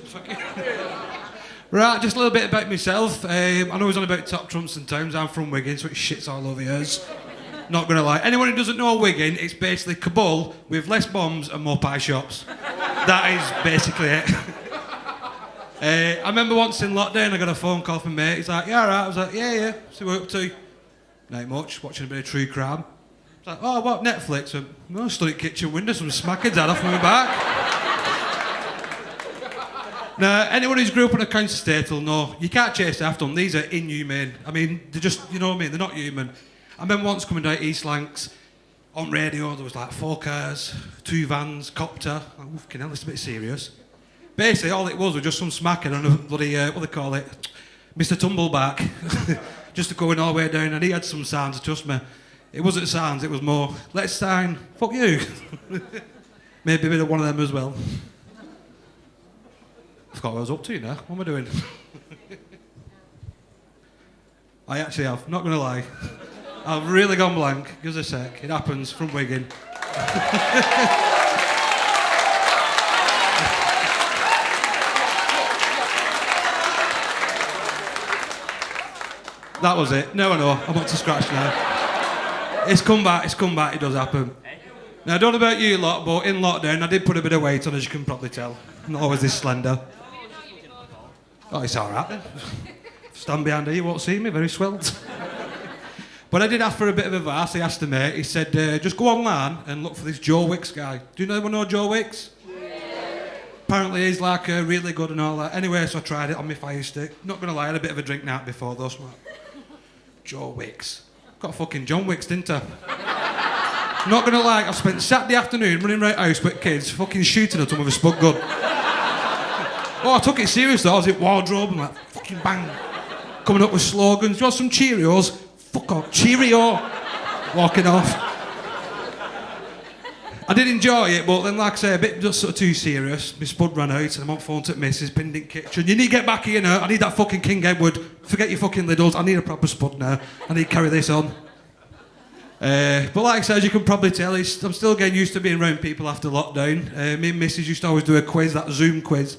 Right, just a little bit about myself. I know it's on about top trumps and towns. I'm from Wigan, so it shits all over yours. Not gonna lie. Anyone who doesn't know Wigan, it's basically Kabul with less bombs and more pie shops. That is basically it. I remember once in lockdown, I got a phone call from a mate. He's like, "Yeah, all right." I was like, "Yeah." So we're up to, not much, watching a bit of true crime. He's like, "Oh, what, Netflix?" I stood at kitchen window, some smacking dad off my back. Now, anyone who's grew up in a council estate will know you can't chase after them. These are inhumane. I mean, they're just, you know what I mean? They're not human. I remember once coming down East Lancs, on radio, there was like 4 cars, 2 vans, copter. Oh, fucking hell, it's a bit serious. Basically, all it was just some smacking on a bloody, what do they call it? Mr. Tumbleback. Just going all the way down, and he had some sounds, trust me. It wasn't sounds, it was more, let's sign, fuck you. Maybe a bit of one of them as well. I forgot what I was up to now. What am I doing? I actually have, not going to lie. I've really gone blank. Give us a sec. It happens from Wigan. That was it. No, I know. I'm up to scratch now. It's come back, it does happen. Now, I don't know about you lot, but in lockdown, I did put a bit of weight on, as you can probably tell. I'm not always this slender. Oh, it's all right then. Stand behind here, you won't see me, very swelled. But I did ask for a bit of advice. I asked a mate, he said, just go online and look for this Joe Wicks guy. Do you know Joe Wicks? Yeah. Apparently he's like really good and all that. Anyway, so I tried it on my fire stick. Not gonna lie, I had a bit of a drink night before though, so Joe Wicks. Got fucking John Wicks, didn't I? Not gonna lie, I spent Saturday afternoon running around house with kids, fucking shooting at them with a Spunk gun. Oh, I took it serious though. I was in wardrobe and like, fucking bang. Coming up with slogans. Do you want some Cheerios? Fuck off. Cheerio. Walking off. I did enjoy it, but then, like I say, a bit just sort of too serious. My spud ran out and I'm on phone to Mrs. Pinned in kitchen. You need to get back here now. I need that fucking King Edward. Forget your fucking Liddles. I need a proper spud now. I need to carry this on. But like I said, as you can probably tell, I'm still getting used to being around people after lockdown. Me and Mrs. used to always do a quiz, that Zoom quiz.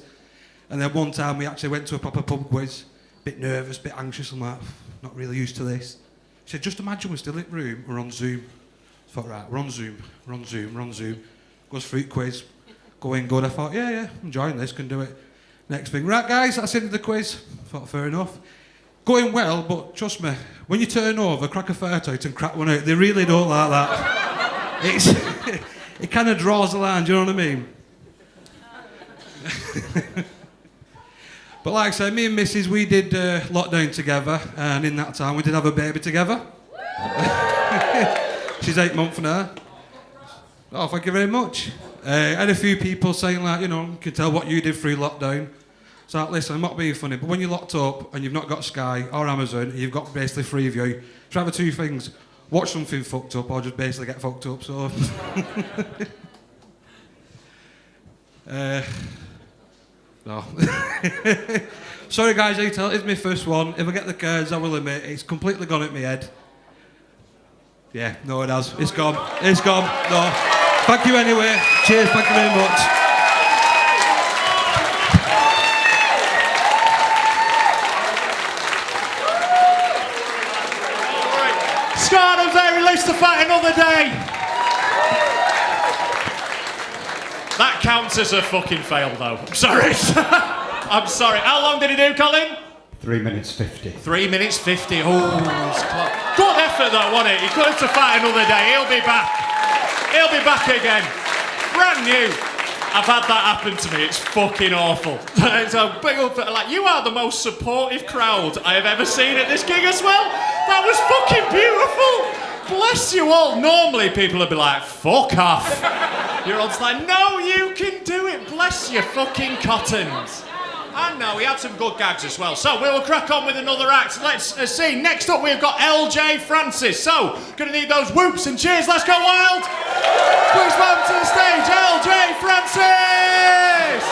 And then one time we actually went to a proper pub quiz. Bit nervous, bit anxious, I'm like, not really used to this. She said, just imagine we're still in the room, we're on Zoom. I thought, right, we're on Zoom. Goes through quiz, going good. I thought, yeah, I'm enjoying this, can do it. Next thing, right guys, that's the end of the quiz. I thought, fair enough. Going well, but trust me, when you turn over, crack a fart out and crack one out, they really don't like that. It kind of draws the line, do you know what I mean? But like I said, me and Mrs. we did lockdown together, and in that time we did have a baby together. She's 8 months now. Oh, thank you very much. Had a few people saying like, you know, you can tell what you did through lockdown. So like, listen, I'm not being funny, but when you're locked up and you've not got Sky or Amazon, and you've got basically 3 of you, try either 2 things: watch something fucked up or just basically get fucked up. So. No. Sorry guys, I tell it's my first one. If I get the cards, I will admit it's completely gone at my head. Yeah, no, it has. It's gone. It's gone. No. Thank you anyway. Cheers. Thank you very much. Scardom's there, he lives to fight another day. That counts as a fucking fail, though. I'm sorry. I'm sorry. How long did he do, Colin? 3 minutes 50. 3 minutes 50. Oh, it's close. Good effort, though, wasn't it? He could have to fight another day. He'll be back. He'll be back again. Brand new. I've had that happen to me. It's fucking awful. So big up, like, you are the most supportive crowd I have ever seen at this gig as well. That was fucking beautiful. Bless you all. Normally people would be like, fuck off. You're all just like, no, you can do it. Bless your fucking cottons. And no, we had some good gags as well. So we'll crack on with another act. Let's see. Next up, we've got LJ Francis. So, gonna need those whoops and cheers. Let's go wild. Please welcome to the stage, LJ Francis.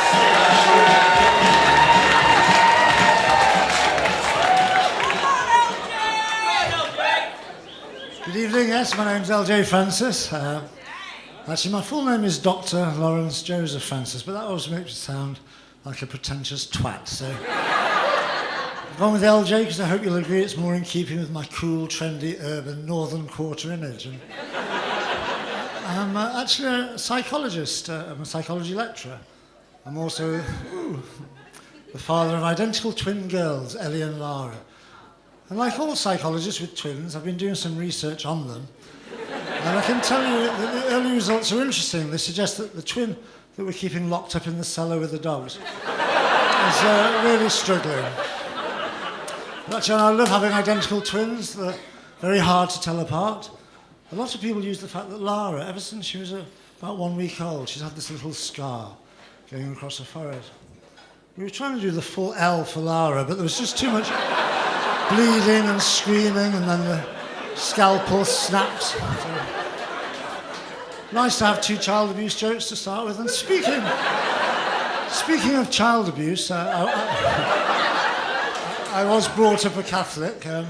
Good evening, yes, my name's LJ Francis. Actually, my full name is Dr. Lawrence Joseph Francis, but that always makes it sound like a pretentious twat, so I've gone with LJ because I hope you'll agree it's more in keeping with my cool, trendy, urban, northern quarter image. And I'm actually a psychologist. I'm a psychology lecturer. I'm also the father of identical twin girls, Ellie and Lara. And like all psychologists with twins, I've been doing some research on them. And I can tell you that the early results are interesting. They suggest that the twin that we're keeping locked up in the cellar with the dogs was really struggling. But actually, I love having identical twins. They're very hard to tell apart. A lot of people use the fact that Lara, ever since she was about 1 week old, she's had this little scar going across her forehead. We were trying to do the full L for Lara, but there was just too much bleeding and screaming, and then the scalpel snapped. So, nice to have 2 child abuse jokes to start with. And speaking of child abuse, I was brought up a Catholic. Yeah.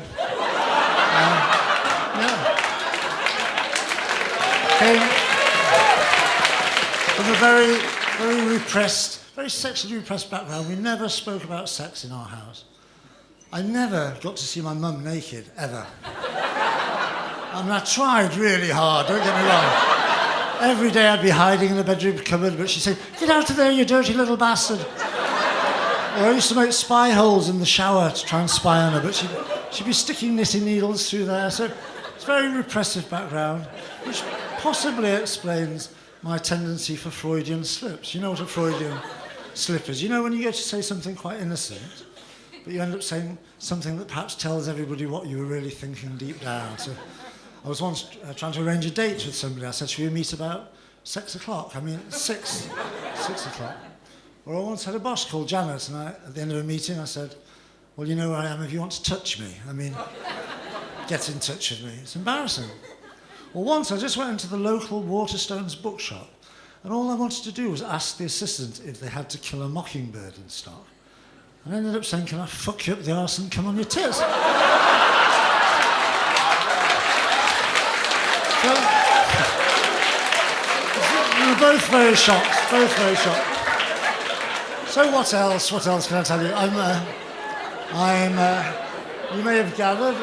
Came from a very repressed, very sexually repressed background. We never spoke about sex in our house. I never got to see my mum naked, ever. I mean, I tried really hard, don't get me wrong. Every day I'd be hiding in the bedroom cupboard, but she'd say, "Get out of there, you dirty little bastard." Or I used to make spy holes in the shower to try and spy on her, but she'd be sticking knitting needles through there. So it's a very repressive background, which possibly explains my tendency for Freudian slips. You know what a Freudian slip is? You know when you go to say something quite innocent, but you end up saying something that perhaps tells everybody what you were really thinking deep down. So I was once trying to arrange a date with somebody. I said, "Should we meet about 6 o'clock? I mean, 6 o'clock. Or I once had a boss called Janet, and at the end of a meeting I said, "Well, you know where I am if you want to touch me. I mean, get in touch with me." It's embarrassing. Well, once I just went into the local Waterstones bookshop, and all I wanted to do was ask the assistant if they had To Kill a Mockingbird in stock. And I ended up saying, "Can I fuck you up the arse and come on your tits?" So, we were both very shocked, So what else can I tell you? You may have gathered,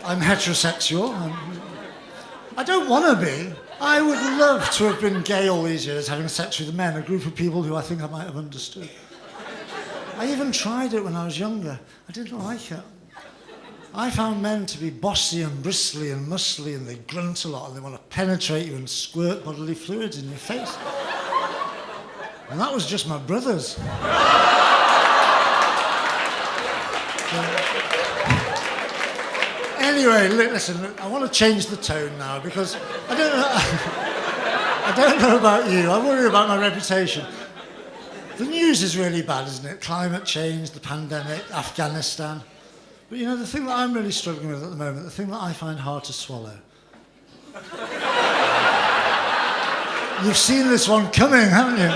I'm heterosexual. I don't want to be. I would love to have been gay all these years, having sex with men, a group of people who I think I might have understood. I even tried it when I was younger. I didn't like it. I found men to be bossy and bristly and muscly, and they grunt a lot, and they want to penetrate you and squirt bodily fluids in your face. And that was just my brothers. Anyway, listen, I want to change the tone now, because I don't know about you. I worry about my reputation. The news is really bad, isn't it? Climate change, the pandemic, Afghanistan. But you know, the thing that I'm really struggling with at the moment, the thing that I find hard to swallow. You've seen this one coming, haven't you?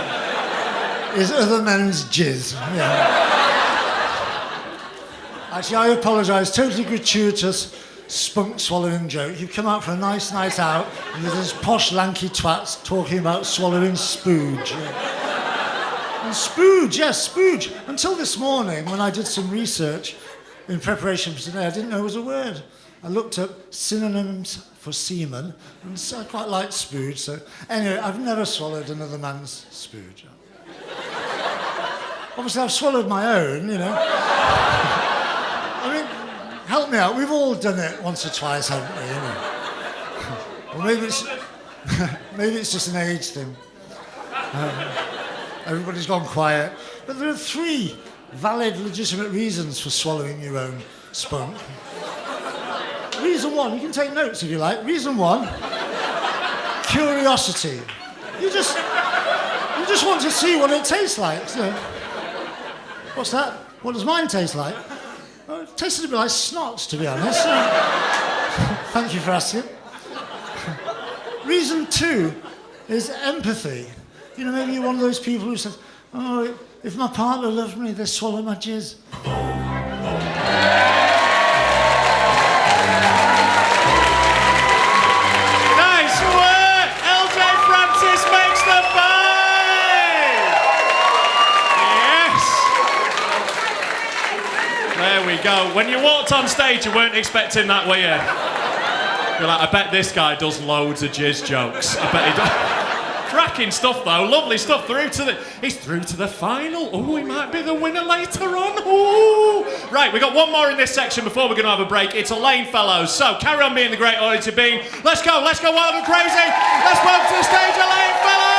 Is other men's jizz. Yeah. Actually, I apologise. Totally gratuitous spunk swallowing joke. You've come out for a nice night out, and there's this posh lanky twats talking about swallowing spooge. Yeah. And spooge, yes, spooge. Until this morning, when I did some research in preparation for today, I didn't know it was a word. I looked up synonyms for semen, and so I quite liked spooge. So anyway, I've never swallowed another man's spooge. Obviously, I've swallowed my own, you know. I mean, help me out. We've all done it once or twice, haven't we? You know? Or maybe it's just an age thing. Everybody's gone quiet. But there are 3 valid, legitimate reasons for swallowing your own spunk. Reason 1, you can take notes if you like. Reason 1, curiosity. You just want to see what it tastes like. So, what's that? What does mine taste like? Oh, it tasted a bit like snot, to be honest. Thank you for asking. Reason 2 is empathy. You know, maybe you're one of those people who says, "Oh, if my partner loved me, they'd swallow my jizz." Nice work! LJ Francis makes the 5! Yes! There we go. When you walked on stage, you weren't expecting that, were you? You're like, I bet this guy does loads of jizz jokes. I bet he does. Cracking stuff though, lovely stuff. He's through to the final. Oh, he might be the winner later on. Ooh. Right, we got one more in this section before we're going to have a break. It's Elaine Fellows. So carry on being the great audience you've been. Let's go wild and crazy. Let's welcome to the stage Elaine Fellows.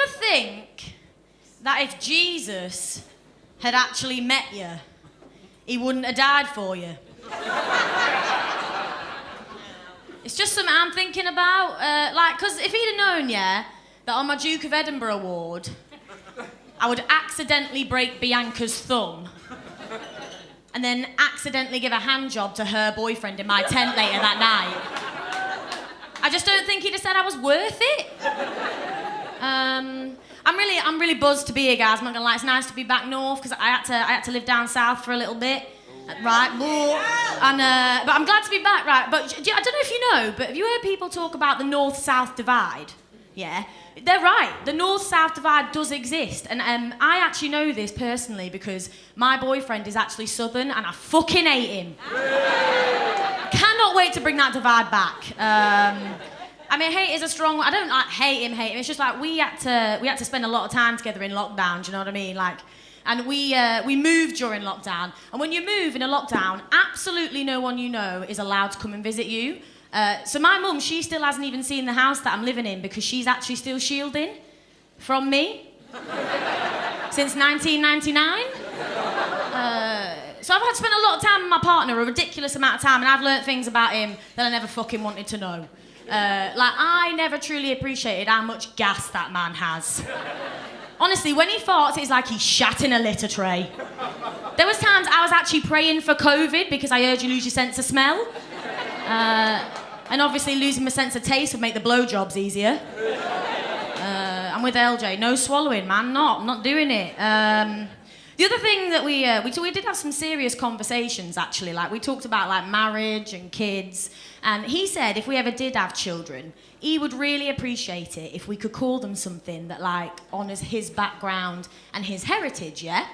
ever think that if Jesus had actually met you, he wouldn't have died for you? It's just something I'm thinking about. Because if he'd have known, yeah, that on my Duke of Edinburgh award, I would accidentally break Bianca's thumb and then accidentally give a hand job to her boyfriend in my tent later that night. I just don't think he'd have said I was worth it. I'm really buzzed to be here, guys. I'm not gonna lie. It's nice to be back north because I had to live down south for a little bit, right? And but I'm glad to be back, right? But I don't know if you know, but have you heard people talk about the north-south divide? Yeah, they're right. The north-south divide does exist, and I actually know this personally because my boyfriend is actually southern, and I fucking hate him. Cannot wait to bring that divide back. I mean, hate is a strong. I don't like hate him. It's just like we had to spend a lot of time together in lockdown. Do you know what I mean? Like, and we moved during lockdown. And when you move in a lockdown, absolutely no one you know is allowed to come and visit you. So my mum, she still hasn't even seen the house that I'm living in because she's actually still shielding from me since 1999. So I've had to spend a lot of time with my partner, a ridiculous amount of time, and I've learnt things about him that I never fucking wanted to know. I never truly appreciated how much gas that man has. Honestly, when he farts, it's like he's shat in a litter tray. There was times I was actually praying for COVID because I heard you lose your sense of smell. And obviously losing my sense of taste would make the blowjobs easier. I'm with LJ. No swallowing, man. I'm not doing it. The other thing that we did have some serious conversations, actually. Like, we talked about, like, marriage and kids. And he said if we ever did have children, he would really appreciate it if we could call them something that, like, honours his background and his heritage, yeah?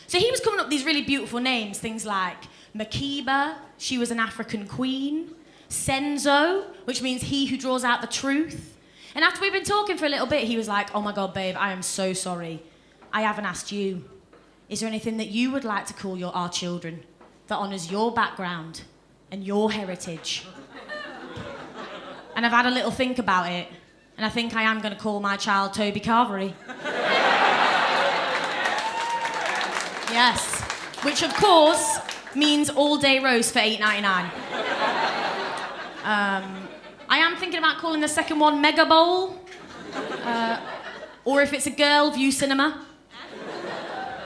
So he was coming up with these really beautiful names, things like Makiba, she was an African queen. Senzo, which means he who draws out the truth. And after we've been talking for a little bit, he was like, oh my God, babe, I am so sorry. I haven't asked you. Is there anything that you would like to call our children that honours your background and your heritage? And I've had a little think about it, and I think I am going to call my child Toby Carvery. Yes, which of course means all-day roast for $8.99. I am thinking about calling the second one Mega Bowl. Or if it's a girl, View Cinema.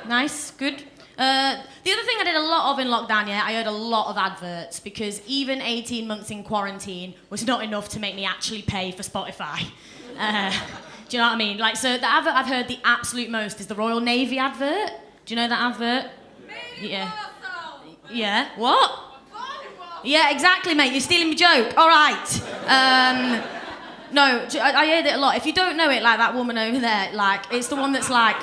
Nice, good. The other thing I did a lot of in lockdown, yeah, I heard a lot of adverts because even 18 months in quarantine was not enough to make me actually pay for Spotify. Do you know what I mean? Like, so the advert I've heard the absolute most is the Royal Navy advert. Do you know that advert? Yeah. Yeah, what? Yeah, exactly, mate. You're stealing my joke. All right. No, I heard it a lot. If you don't know it, like that woman over there, like, it's the one that's like,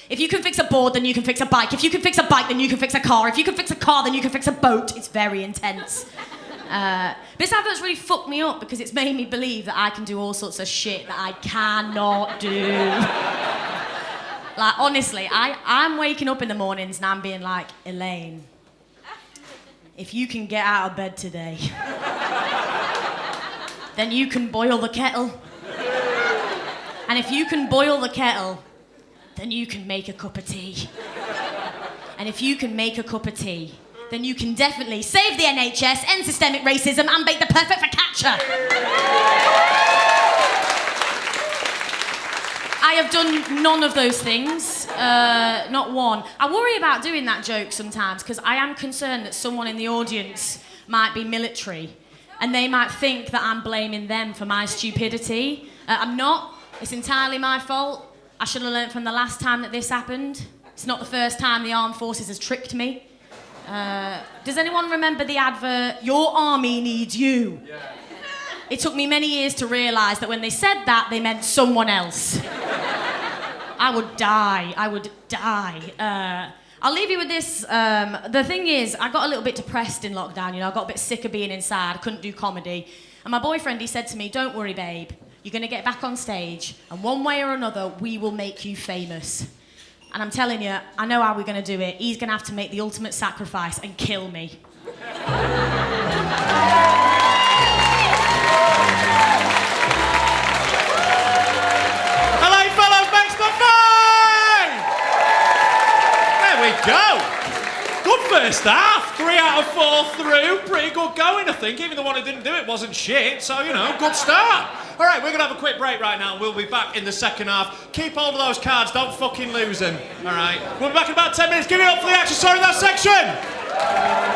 if you can fix a board, then you can fix a bike. If you can fix a bike, then you can fix a car. If you can fix a car, then you can fix a boat. It's very intense. But this advert's really fucked me up because it's made me believe that I can do all sorts of shit that I cannot do. Like, honestly, I'm waking up in the mornings and I'm being like, Elaine, if you can get out of bed today, then you can boil the kettle. And if you can boil the kettle, then you can make a cup of tea. And if you can make a cup of tea, then you can definitely save the NHS, end systemic racism, and make the perfect focaccia. I have done none of those things, not one. I worry about doing that joke sometimes because I am concerned that someone in the audience might be military and they might think that I'm blaming them for my stupidity. I'm not. It's entirely my fault. I should have learnt from the last time that this happened. It's not the first time the armed forces has tricked me. Does anyone remember the advert, "Your army needs you"? Yeah. It took me many years to realise that when they said that, they meant someone else. I would die. I'll leave you with this. The thing is, I got a little bit depressed in lockdown, you know, I got a bit sick of being inside, I couldn't do comedy. And my boyfriend, he said to me, don't worry, babe, you're going to get back on stage, and one way or another, we will make you famous. And I'm telling you, I know how we're going to do it. He's going to have to make the ultimate sacrifice and kill me. Hello, first half. 3 out of 4 through. Pretty good going, I think. Even the one who didn't do it wasn't shit. So, you know, good start. All right, we're going to have a quick break right now. And we'll be back in the second half. Keep hold of those cards. Don't fucking lose them. All right. We'll be back in about 10 minutes. Give it up for the action star in that section.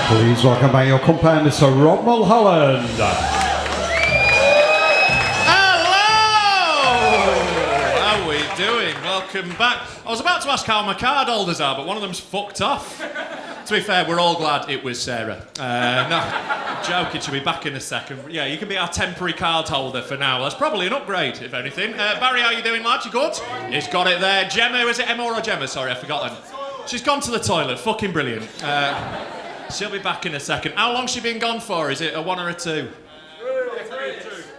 Please welcome back your compare, Mr. Rob Mulholland. Hello! How are we doing? Welcome back. I was about to ask how my card holders are, but one of them's fucked off. To be fair, we're all glad it was Sarah. No, I'm joking, she'll be back in a second. Yeah, you can be our temporary card holder for now. That's probably an upgrade, if anything. Barry, how you doing, lad? You good? He's got it there. Gemma, is it Emma or Gemma? Sorry, I've forgotten. She's gone to the toilet. Fucking brilliant. She'll be back in a second. How long's she been gone for? Is it a 1 or a 2?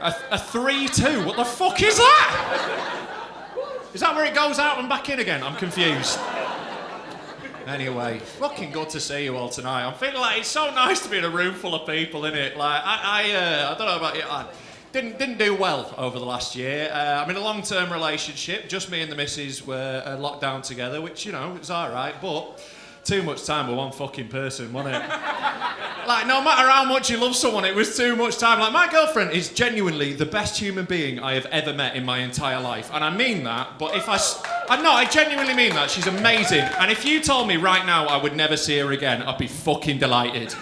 A 3-2? What the fuck is that? Is that where it goes out and back in again? I'm confused. Anyway, fucking good to see you all tonight. I'm feeling like it's so nice to be in a room full of people, innit? Like, I don't know about you. I didn't do well over the last year. I'm in a long-term relationship. Just me and the missus were locked down together, which, you know, it's all right, but too much time with one fucking person, wasn't it? Like, no matter how much you love someone, it was too much time. Like, my girlfriend is genuinely the best human being I have ever met in my entire life. And I mean that, but if I genuinely mean that. She's amazing. And if you told me right now I would never see her again, I'd be fucking delighted.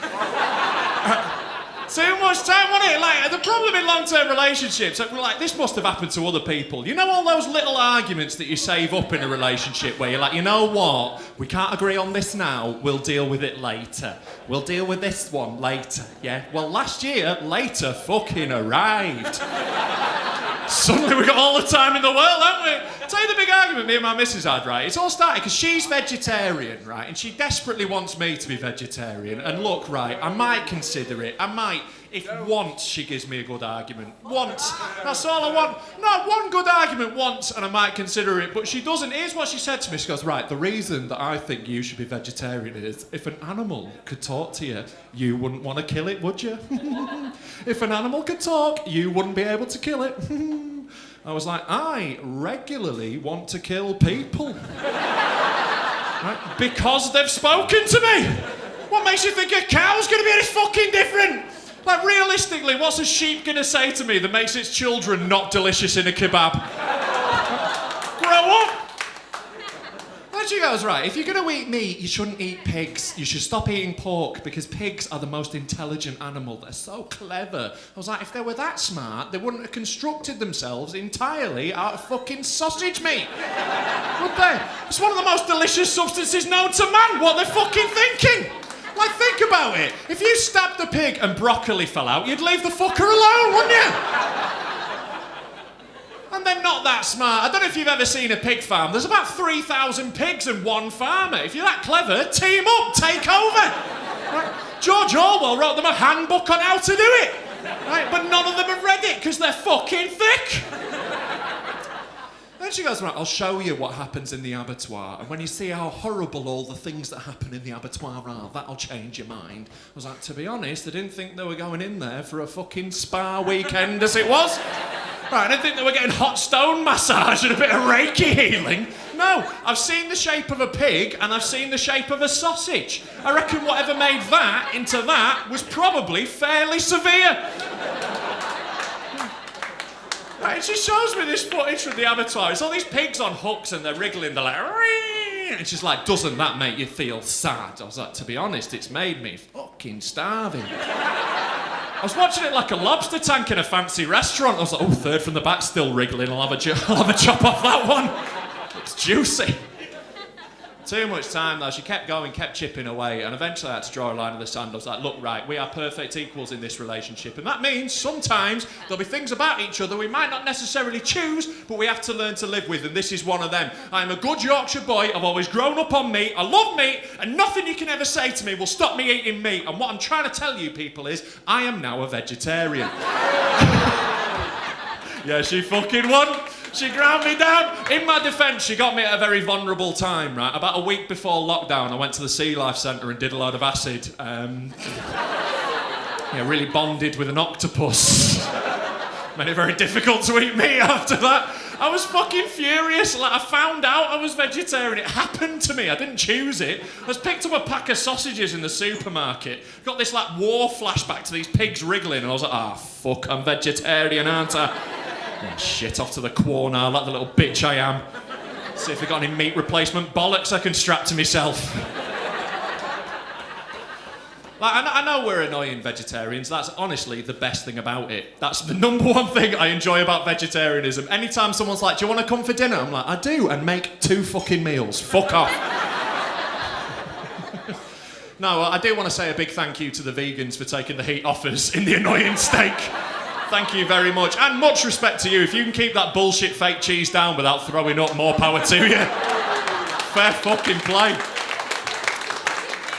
Too much time, wasn't it? Like, the problem in long-term relationships, like, this must have happened to other people. You know all those little arguments that you save up in a relationship where you're like, you know what? We can't agree on this now. We'll deal with it later. We'll deal with this one later, yeah? Well, last year, later fucking arrived. Suddenly we got all the time in the world, haven't we? Tell you the big argument me and my missus had, right? It's all started because she's vegetarian, right? And she desperately wants me to be vegetarian. And look, right, I might consider it. I might, if once she gives me a good argument. Once. That's all I want. No, one good argument once and I might consider it. But she doesn't. Here's what she said to me. She goes, right, the reason that I think you should be vegetarian is if an animal could talk to you, you wouldn't want to kill it, would you? If an animal could talk, you wouldn't be able to kill it. I was like, I regularly want to kill people. Right? Because they've spoken to me. What makes you think a cow's going to be any fucking different? Like, realistically, what's a sheep going to say to me that makes its children not delicious in a kebab? Grow up. And she goes, right, if you're going to eat meat, you shouldn't eat pigs. You should stop eating pork because pigs are the most intelligent animal. They're so clever. I was like, if they were that smart, they wouldn't have constructed themselves entirely out of fucking sausage meat. Would they? It's one of the most delicious substances known to man. What they're fucking thinking. Like, think about it. If you stabbed a pig and broccoli fell out, you'd leave the fucker alone, wouldn't you? And they're not that smart. I don't know if you've ever seen a pig farm. There's about 3,000 pigs and one farmer. If you're that clever, team up, take over. Right? George Orwell wrote them a handbook on how to do it. Right? But none of them have read it because they're fucking thick. Then she goes, right, I'll show you what happens in the abattoir. And when you see how horrible all the things that happen in the abattoir are, that'll change your mind. I was like, to be honest, I didn't think they were going in there for a fucking spa weekend as it was. Right, I didn't think they were getting hot stone massage and a bit of Reiki healing. No, I've seen the shape of a pig and I've seen the shape of a sausage. I reckon whatever made that into that was probably fairly severe. Right, and she shows me this footage from the abattoir. It's all these pigs on hooks and they're wriggling, they're like, "Ree!" And she's like, doesn't that make you feel sad? I was like, to be honest, it's made me fucking starving. I was watching it like a lobster tank in a fancy restaurant. I was like, oh, third from the back still wriggling. I'll have a chop off that one. It's juicy. Too much time though. She kept going, kept chipping away, and eventually I had to draw a line in the sand. I was like, look, right, we are perfect equals in this relationship, and that means sometimes there'll be things about each other we might not necessarily choose, but we have to learn to live with, and this is one of them. I'm a good Yorkshire boy. I've always grown up on meat. I love meat, and nothing you can ever say to me will stop me eating meat. And what I'm trying to tell you people is, I am now a vegetarian. Yeah, she fucking won. She ground me down. In my defence, she got me at a very vulnerable time, right? About a week before lockdown, I went to the Sea Life Centre and did a load of acid. Yeah, really bonded with an octopus. Made it very difficult to eat meat after that. I was fucking furious. Like, I found out I was vegetarian. It happened to me. I didn't choose it. I just picked up a pack of sausages in the supermarket. Got this, like, war flashback to these pigs wriggling, and I was like, ah, fuck, I'm vegetarian, aren't I? Oh, shit, off to the corner, like the little bitch I am. See if they've got any meat replacement bollocks I can strap to myself. Like, I know we're annoying vegetarians. That's honestly the best thing about it. That's the number one thing I enjoy about vegetarianism. Anytime someone's like, do you want to come for dinner? I'm like, I do, and make 2 fucking meals. Fuck off. No, I do want to say a big thank you to the vegans for taking the heat off us in the annoying steak. Thank you very much. And much respect to you. If you can keep that bullshit fake cheese down without throwing up, more power to you. Fair fucking play.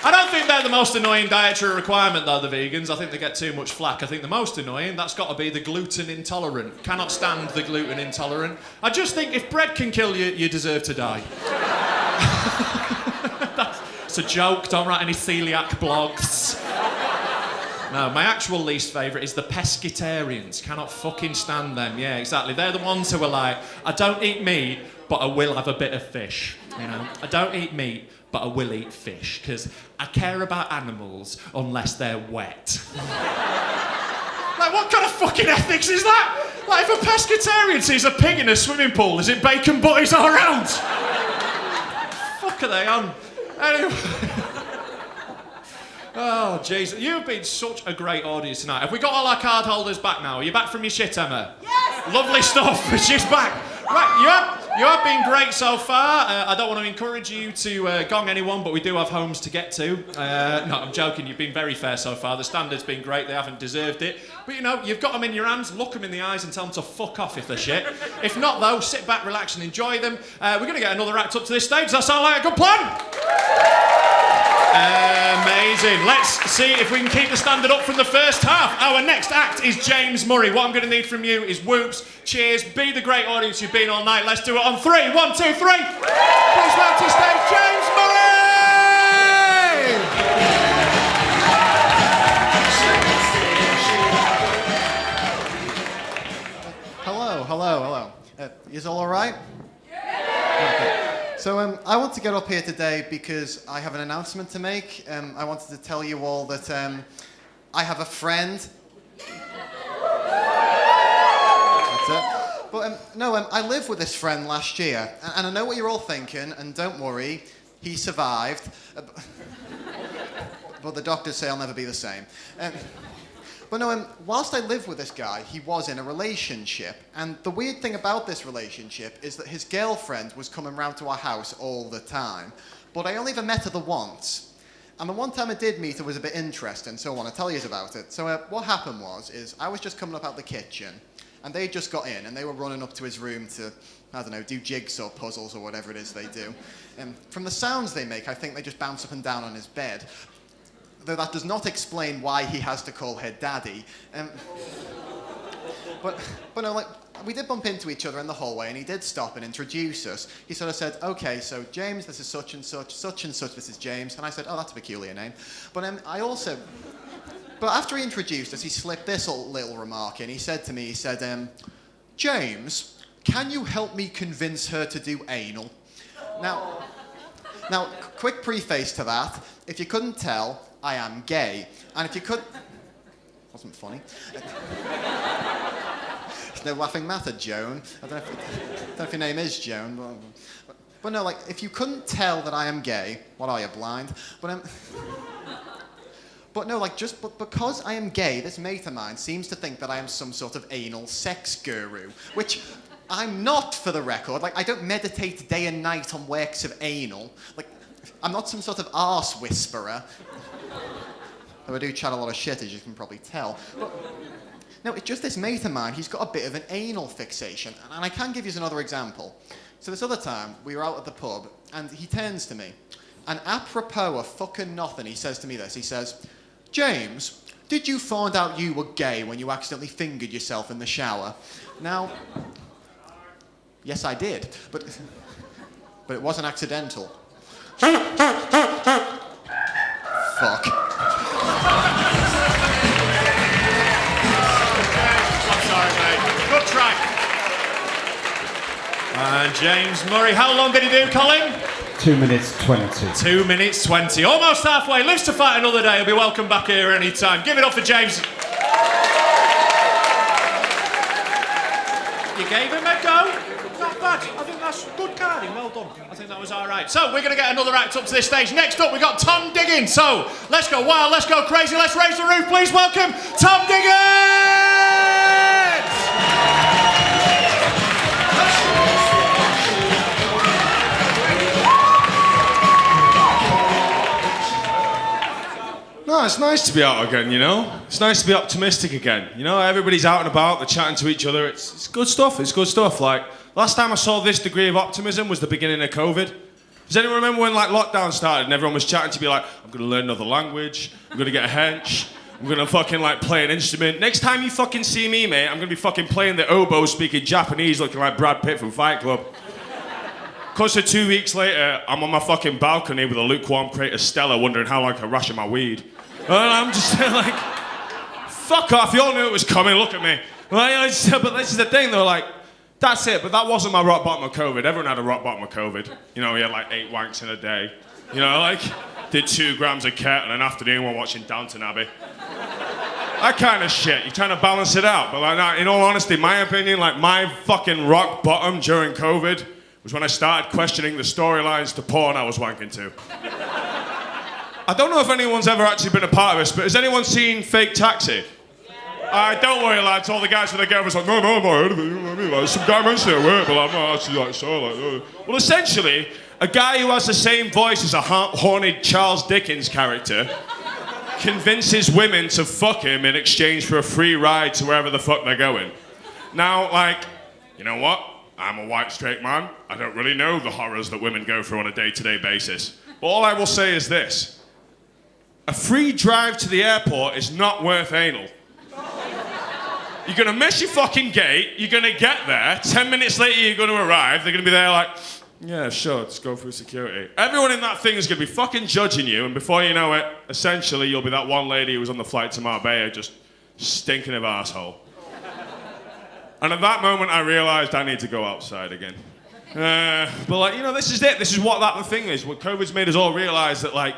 I don't think they're the most annoying dietary requirement, though, the vegans. I think they get too much flack. I think the most annoying, that's got to be the gluten intolerant. Cannot stand the gluten intolerant. I just think if bread can kill you, you deserve to die. It's a joke. Don't write any celiac blogs. No, my actual least favourite is the pescatarians. Cannot fucking stand them. Yeah, exactly. They're the ones who are like, I don't eat meat, but I will have a bit of fish. You know, I don't eat meat, but I will eat fish, because I care about animals unless they're wet. Like, what kind of fucking ethics is that? Like, if a pescatarian sees a pig in a swimming pool, is it bacon butties all around? Fuck are they on? Anyway. Oh, jeez. You've been such a great audience tonight. Have we got all our card holders back now? Are you back from your shit, Emma? Yes! Lovely stuff. She's back. Right, you have been great so far. I don't want to encourage you to gong anyone, but we do have homes to get to. No, I'm joking. You've been very fair so far. The standard's been great. They haven't deserved it. But, you know, you've got them in your hands. Look them in the eyes and tell them to fuck off if they're shit. If not, though, sit back, relax and enjoy them. We're going to get another act up to this stage. Does that sound like a good plan? Amazing. Let's see if we can keep the standard up from the first half. Our next act is James Murray. What I'm going to need from you is whoops, cheers, be the great audience you've been all night. Let's do it on 3. 1, 2, 3. Please welcome to stage James Murray! Hello. Is all right? Okay. So I want to get up here today because I have an announcement to make. I wanted to tell you all that I have a friend. That's it. But no, I lived with this friend last year, and I know what you're all thinking, and don't worry, he survived. But the doctors say I'll never be the same. But no, whilst I lived with this guy, he was in a relationship. And the weird thing about this relationship is that his girlfriend was coming round to our house all the time. But I only ever met her the once. And the one time I did meet her was a bit interesting, so I want to tell you about it. So what happened is I was just coming up out the kitchen, and they just got in, and they were running up to his room to, I don't know, do jigsaw puzzles or whatever it is they do. And from the sounds they make, I think they just bounce up and down on his bed. Though that does not explain why he has to call her daddy. But no, like, we did bump into each other in the hallway, and he did stop and introduce us. He sort of said, okay, so James, this is such and such, this is James. And I said, oh, that's a peculiar name. But but after he introduced us, he slipped this little remark in. He said to me, James, can you help me convince her to do anal? Now, quick preface to that. If you couldn't tell, I am gay. And if you could... Wasn't funny. There's no laughing matter, Joan. I don't know if your name is Joan. But no, like, if you couldn't tell that I am gay, what are you, blind? But no, like, but because I am gay, this mate of mine seems to think that I am some sort of anal sex guru, which I'm not, for the record. Like, I don't meditate day and night on works of anal. Like, I'm not some sort of arse whisperer. Though I do chat a lot of shit, as you can probably tell. But, no, it's just this mate of mine, he's got a bit of an anal fixation. And I can give you another example. So this other time, we were out at the pub, and he turns to me. And apropos of fucking nothing, he says to me this. He says, James, did you find out you were gay when you accidentally fingered yourself in the shower? Now, yes, I did. But it wasn't accidental. Fuck. I'm sorry, mate. Good try. And James Murray, how long did he do, Colin? 2 minutes 20. 2 minutes 20. Almost halfway. Lives to fight another day. He'll be welcome back here any time. Give it up for James. You gave him a go? Not bad. I think that's good carding. Well done. I think that was all right. So we're going to get another act up to this stage. Next up, we've got Tom Diggins. So let's go wild, let's go crazy, let's raise the roof. Please welcome Tom Diggins! No, it's nice to be out again, you know? It's nice to be optimistic again. You know, everybody's out and about, they're chatting to each other. It's good stuff, it's good stuff. Like, last time I saw this degree of optimism was the beginning of COVID. Does anyone remember when, like, lockdown started and everyone was chatting to be like, I'm gonna learn another language, I'm gonna get a hench, I'm gonna fucking, like, play an instrument. Next time you fucking see me, mate, I'm gonna be fucking playing the oboe, speaking Japanese, looking like Brad Pitt from Fight Club. Cause of 2 weeks later, I'm on my fucking balcony with a lukewarm crate of Stella wondering how long I can ration my weed. And I'm just like, fuck off, you all knew it was coming, look at me. Like, but this is the thing, though, like, that's it, but that wasn't my rock bottom of COVID. Everyone had a rock bottom of COVID. You know, we had like 8 wanks in a day. You know, like, did 2 grams of ket in an afternoon while watching Downton Abbey. That kind of shit, you trying to balance it out. But like, in all honesty, my opinion, like, my fucking rock bottom during COVID was when I started questioning the storylines to porn I was wanking to. I don't know if anyone's ever actually been a part of this, but has anyone seen Fake Taxi? Don't worry, lads. All the guys with their girlfriends like, no, I've not heard of it. You know what I mean? Like, some guy mentioned it at work, but I'm not actually like so. Like, well, essentially, a guy who has the same voice as a horny Charles Dickens character convinces women to fuck him in exchange for a free ride to wherever the fuck they're going. Now, like, you know what? I'm a white straight man. I don't really know the horrors that women go through on a day-to-day basis. But all I will say is this. A free drive to the airport is not worth anal. You're gonna miss your fucking gate, you're gonna get there, 10 minutes later you're gonna arrive, they're gonna be there like, yeah, sure, let's go through security. Everyone in that thing is gonna be fucking judging you, and before you know it, essentially you'll be that one lady who was on the flight to Marbella just stinking of arsehole. And at that moment I realised I need to go outside again. But like, you know, this is it, this is what that thing is. What COVID's made us all realise that, like,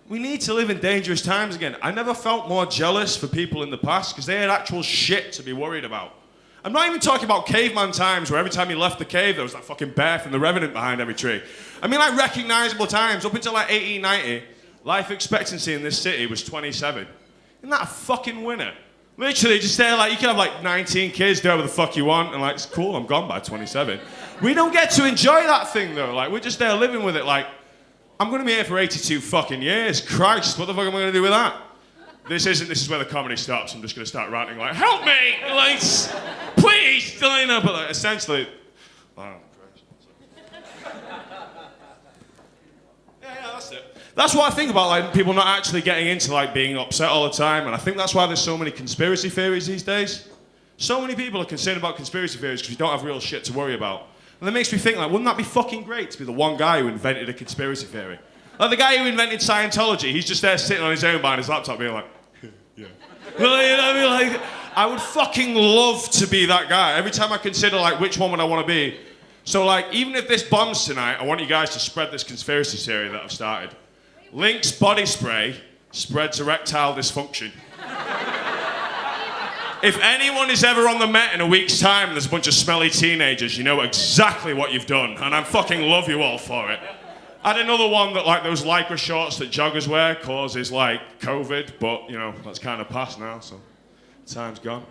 we need to live in dangerous times again. I never felt more jealous for people in the past because they had actual shit to be worried about. I'm not even talking about caveman times where every time you left the cave there was that fucking bear from The Revenant behind every tree. I mean, like, recognisable times. Up until like 1890, life expectancy in this city was 27. Isn't that a fucking winner? Literally, just there, like, you can have like 19 kids, do whatever the fuck you want, and like, it's cool, I'm gone by 27. We don't get to enjoy that thing though. Like, we're just there living with it like, I'm gonna be here for 82 fucking years. Christ, what the fuck am I gonna do with that? This is where the comedy stops. I'm just gonna start ranting like, help me! Like, please! You know, but like, essentially, oh, Christ. Yeah, that's it. That's what I think about, like, people not actually getting into, like, being upset all the time, and I think that's why there's so many conspiracy theories these days. So many people are concerned about conspiracy theories because we don't have real shit to worry about. And that makes me think, like, wouldn't that be fucking great to be the one guy who invented a conspiracy theory? Like, the guy who invented Scientology, he's just there sitting on his own behind his laptop being like, yeah. Well, you know what I mean? Like, I would fucking love to be that guy. Every time I consider, like, which one would I want to be? So, like, even if this bombs tonight, I want you guys to spread this conspiracy theory that I've started. Lynx body spray spreads erectile dysfunction. If anyone is ever on the Met in a week's time and there's a bunch of smelly teenagers, you know exactly what you've done, and I fucking love you all for it. I had another one that, like, those Lycra shorts that joggers wear causes, like, COVID, but, you know, that's kind of past now, so time's gone.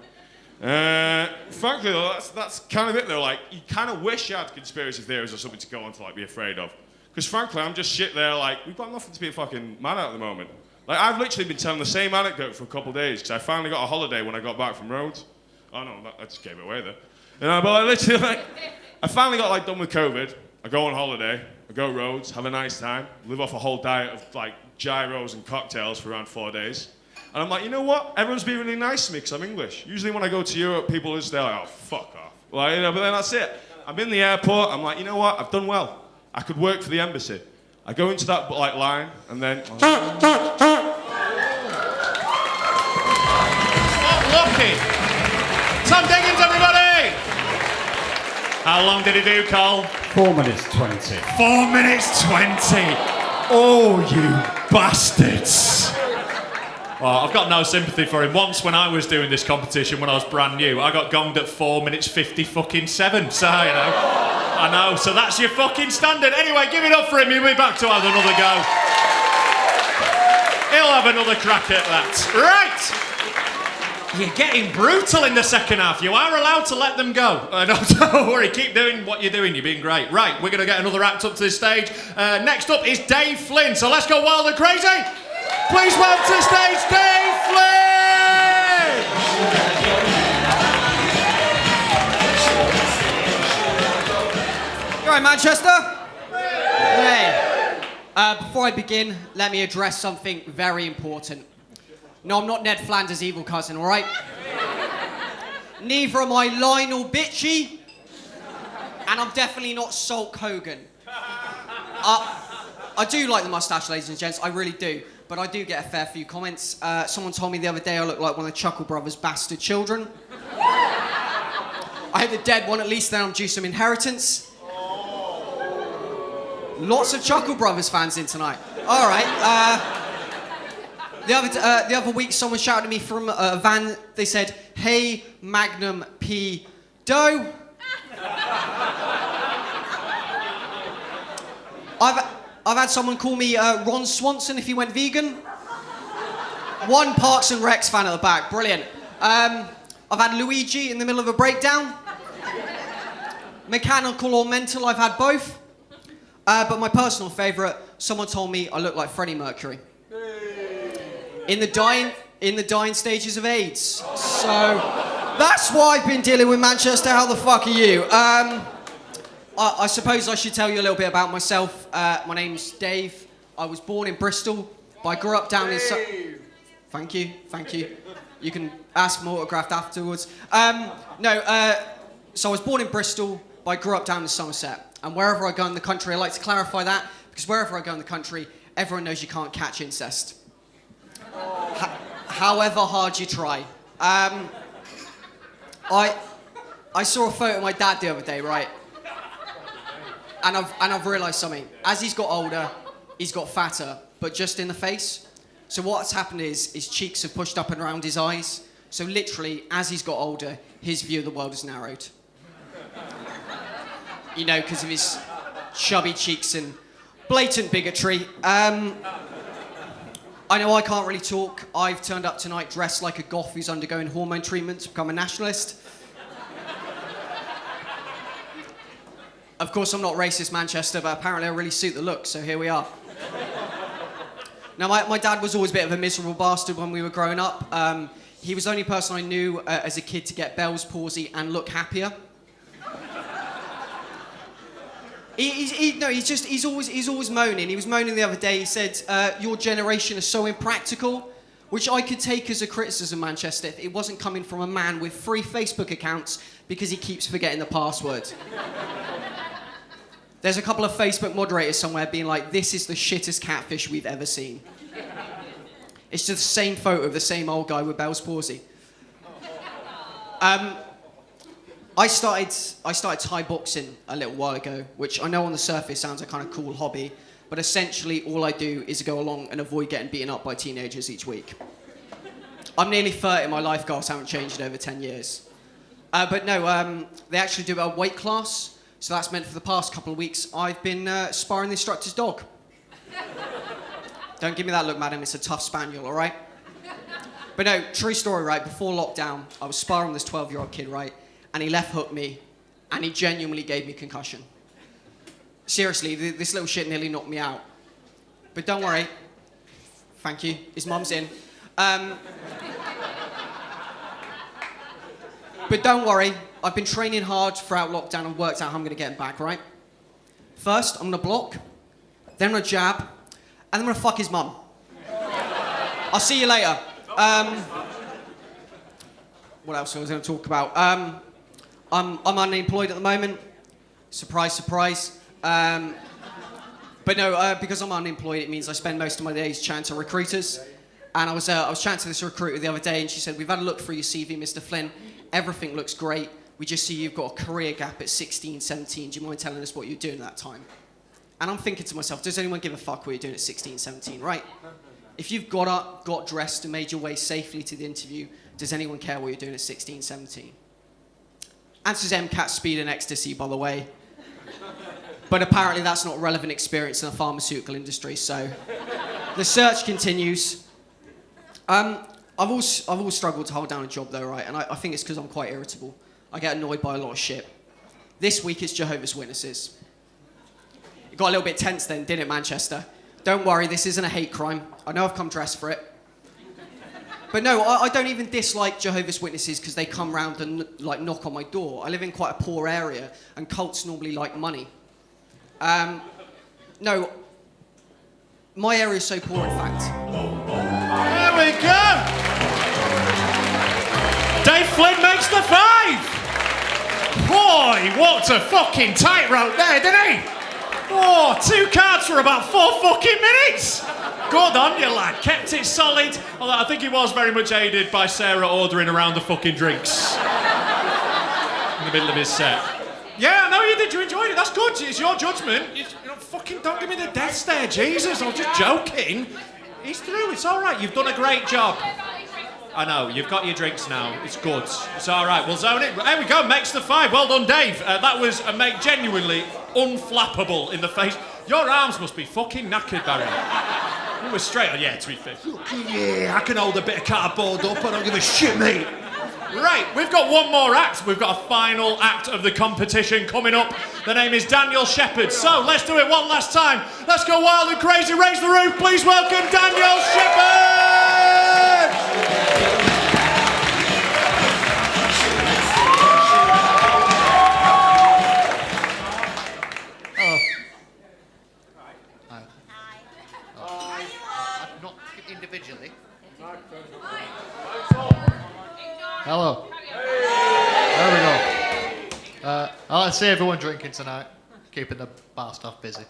Frankly, though, that's kind of it, though. Like, you kind of wish you had conspiracy theories or something to go on to, like, be afraid of. Because, frankly, I'm just shit there, like, we've got nothing to be fucking mad at the moment. Like, I've literally been telling the same anecdote for a couple of days, because I finally got a holiday when I got back from Rhodes. Oh, no, I just gave it away there. You know, but I literally, like, I finally got, like, done with COVID. I go on holiday, I go Rhodes, have a nice time, live off a whole diet of, like, gyros and cocktails for around 4 days. And I'm like, you know what? Everyone's been really nice to me because I'm English. Usually when I go to Europe, people are just there like, oh, fuck off. Like, you know, but then that's it. I'm in the airport, I'm like, you know what? I've done well. I could work for the embassy. I go into that, like, line, and then... Lucky. Tom Diggins, everybody! How long did he do, Cole? 4 minutes 20. 4 minutes 20. Oh, you bastards. Well, I've got no sympathy for him. Once when I was doing this competition when I was brand new, I got gonged at 4 minutes 50 fucking 7. So, you know. I know, so that's your fucking standard. Anyway, give it up for him. He'll be back to have another go. He'll have another crack at that. Right. You're getting brutal in the second half. You are allowed to let them go. Don't worry, keep doing what you're doing. You're being great. Right, we're going to get another act up to this stage. Next up is Dave Flynn. So let's go wild and crazy. Please welcome to the stage, Dave Flynn! You all right, Manchester? Hey. Before I begin, let me address something very important. No, I'm not Ned Flanders' evil cousin, all right? Neither am I Lionel Bitchy, and I'm definitely not Sulk Hogan. I do like the mustache, ladies and gents, I really do, but I do get a fair few comments. Someone told me the other day I look like one of the Chuckle Brothers' bastard children. I had the dead one at least, then I'm due some inheritance. Lots of Chuckle Brothers fans in tonight. All right, the other week, someone shouted at me from a van. They said, "Hey, Magnum P. Doe." I've had someone call me Ron Swanson if he went vegan. One Parks and Recs fan at the back, brilliant. I've had Luigi in the middle of a breakdown. Mechanical or mental, I've had both. But my personal favourite, someone told me I look like Freddie Mercury. In the dying stages of AIDS. So that's why I've been dealing with Manchester. How the fuck are you? I suppose I should tell you a little bit about myself. My name's Dave. I was born in Bristol, but I grew up down in... Thank you. You can ask for autographed afterwards. So I was born in Bristol, but I grew up down in Somerset. And wherever I go in the country, I like to clarify that, because wherever I go in the country, everyone knows you can't catch incest. However hard you try. I saw a photo of my dad the other day, right? And I've realised something. As he's got older, he's got fatter, but just in the face. So what's happened is his cheeks have pushed up and around his eyes. So literally, as he's got older, his view of the world has narrowed. You know, because of his chubby cheeks and blatant bigotry. I know I can't really talk. I've turned up tonight dressed like a goth who's undergoing hormone treatment to become a nationalist. Of course, I'm not racist, Manchester, but apparently I really suit the look, so here we are. Now, my dad was always a bit of a miserable bastard when we were growing up. He was the only person I knew as a kid to get Bell's palsy and look happier. He's always moaning. He was moaning the other day. He said, "Your generation is so impractical," which I could take as a criticism, Manchester, if it wasn't coming from a man with 3 Facebook accounts because he keeps forgetting the password. There's a couple of Facebook moderators somewhere being like, "This is the shittest catfish we've ever seen." It's just the same photo of the same old guy with Bell's palsy. I started Thai boxing a little while ago, which I know on the surface sounds a kind of cool hobby, but essentially all I do is go along and avoid getting beaten up by teenagers each week. I'm nearly 30, my life goals haven't changed in over 10 years. But no, they actually do a weight class, so that's meant for the past couple of weeks I've been sparring the instructor's dog. Don't give me that look, madam, it's a tough spaniel, all right? But no, true story, right? Before lockdown, I was sparring with this 12-year-old kid, right? And he left hooked me, and he genuinely gave me concussion. Seriously, this little shit nearly knocked me out. But don't worry. Thank you. His mum's in. But don't worry. I've been training hard throughout lockdown and worked out how I'm going to get him back, right? First, I'm going to block. Then I'm going to jab. And then I'm going to fuck his mum. I'll see you later. What else was I going to talk about? I'm unemployed at the moment. Surprise, surprise. But no, because I'm unemployed, it means I spend most of my days chatting to recruiters. And I was chatting to this recruiter the other day, and she said, "We've had a look through your CV, Mr. Flynn. Everything looks great. We just see you've got a career gap at 16, 17. Do you mind telling us what you're doing at that time?" And I'm thinking to myself, does anyone give a fuck what you're doing at 16, 17, right? If you've got up, got dressed, and made your way safely to the interview, does anyone care what you're doing at 16, 17? Answers MCAT, speed and ecstasy, by the way. But apparently that's not a relevant experience in the pharmaceutical industry, so the search continues. I've always struggled to hold down a job though, right? And I think it's because I'm quite irritable. I get annoyed by a lot of shit. This week it's Jehovah's Witnesses. It got a little bit tense then, didn't it, Manchester? Don't worry, this isn't a hate crime. I know I've come dressed for it. But no, I don't even dislike Jehovah's Witnesses because they come round and like knock on my door. I live in quite a poor area, and cults normally like money. No, my area is so poor, in fact. There we go! Dave Flynn makes the 5! Boy, walked a fucking tightrope there, didn't he? Oh, 2 cards for about 4 fucking minutes! Good on you, lad. Kept it solid. Although I think he was very much aided by Sarah ordering around the fucking drinks in the middle of his set. Yeah, no, you did. You enjoyed it. That's good. It's your judgment. Fucking don't give me the death stare, Jesus. I was just joking. He's through. It's all right. You've done a great job. I know. You've got your drinks now. It's good. It's all right. We'll zone it. There we go. Makes the 5. Well done, Dave. That was genuinely unflappable in the face. Your arms must be fucking knackered, Barry. You were straight on. Yeah, to be fair. Yeah, I can hold a bit of cardboard up. I don't give a shit, mate. Right, we've got one more act. We've got a final act of the competition coming up. The name is Daniel Shepherd. So let's do it one last time. Let's go wild and crazy. Raise the roof. Please welcome Daniel Shepherd. Not individually. Hello. There we go. I like to see everyone drinking tonight, keeping the bar staff busy.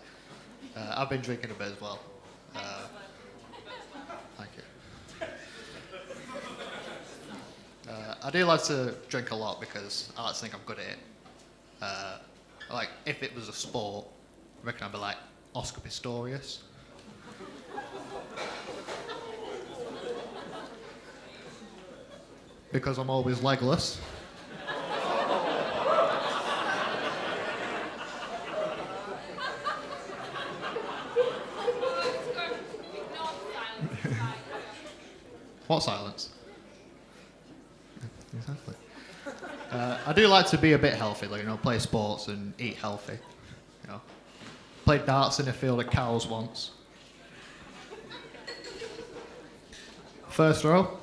I've been drinking a bit as well. Thank you. I do like to drink a lot because I like to think I'm good at it. Like, if it was a sport, I reckon I'd be like Oscar Pistorius. Because I'm always legless. What silence? Exactly. I do like to be a bit healthy, like, play sports and eat healthy. Played darts in a field of cows once. First row.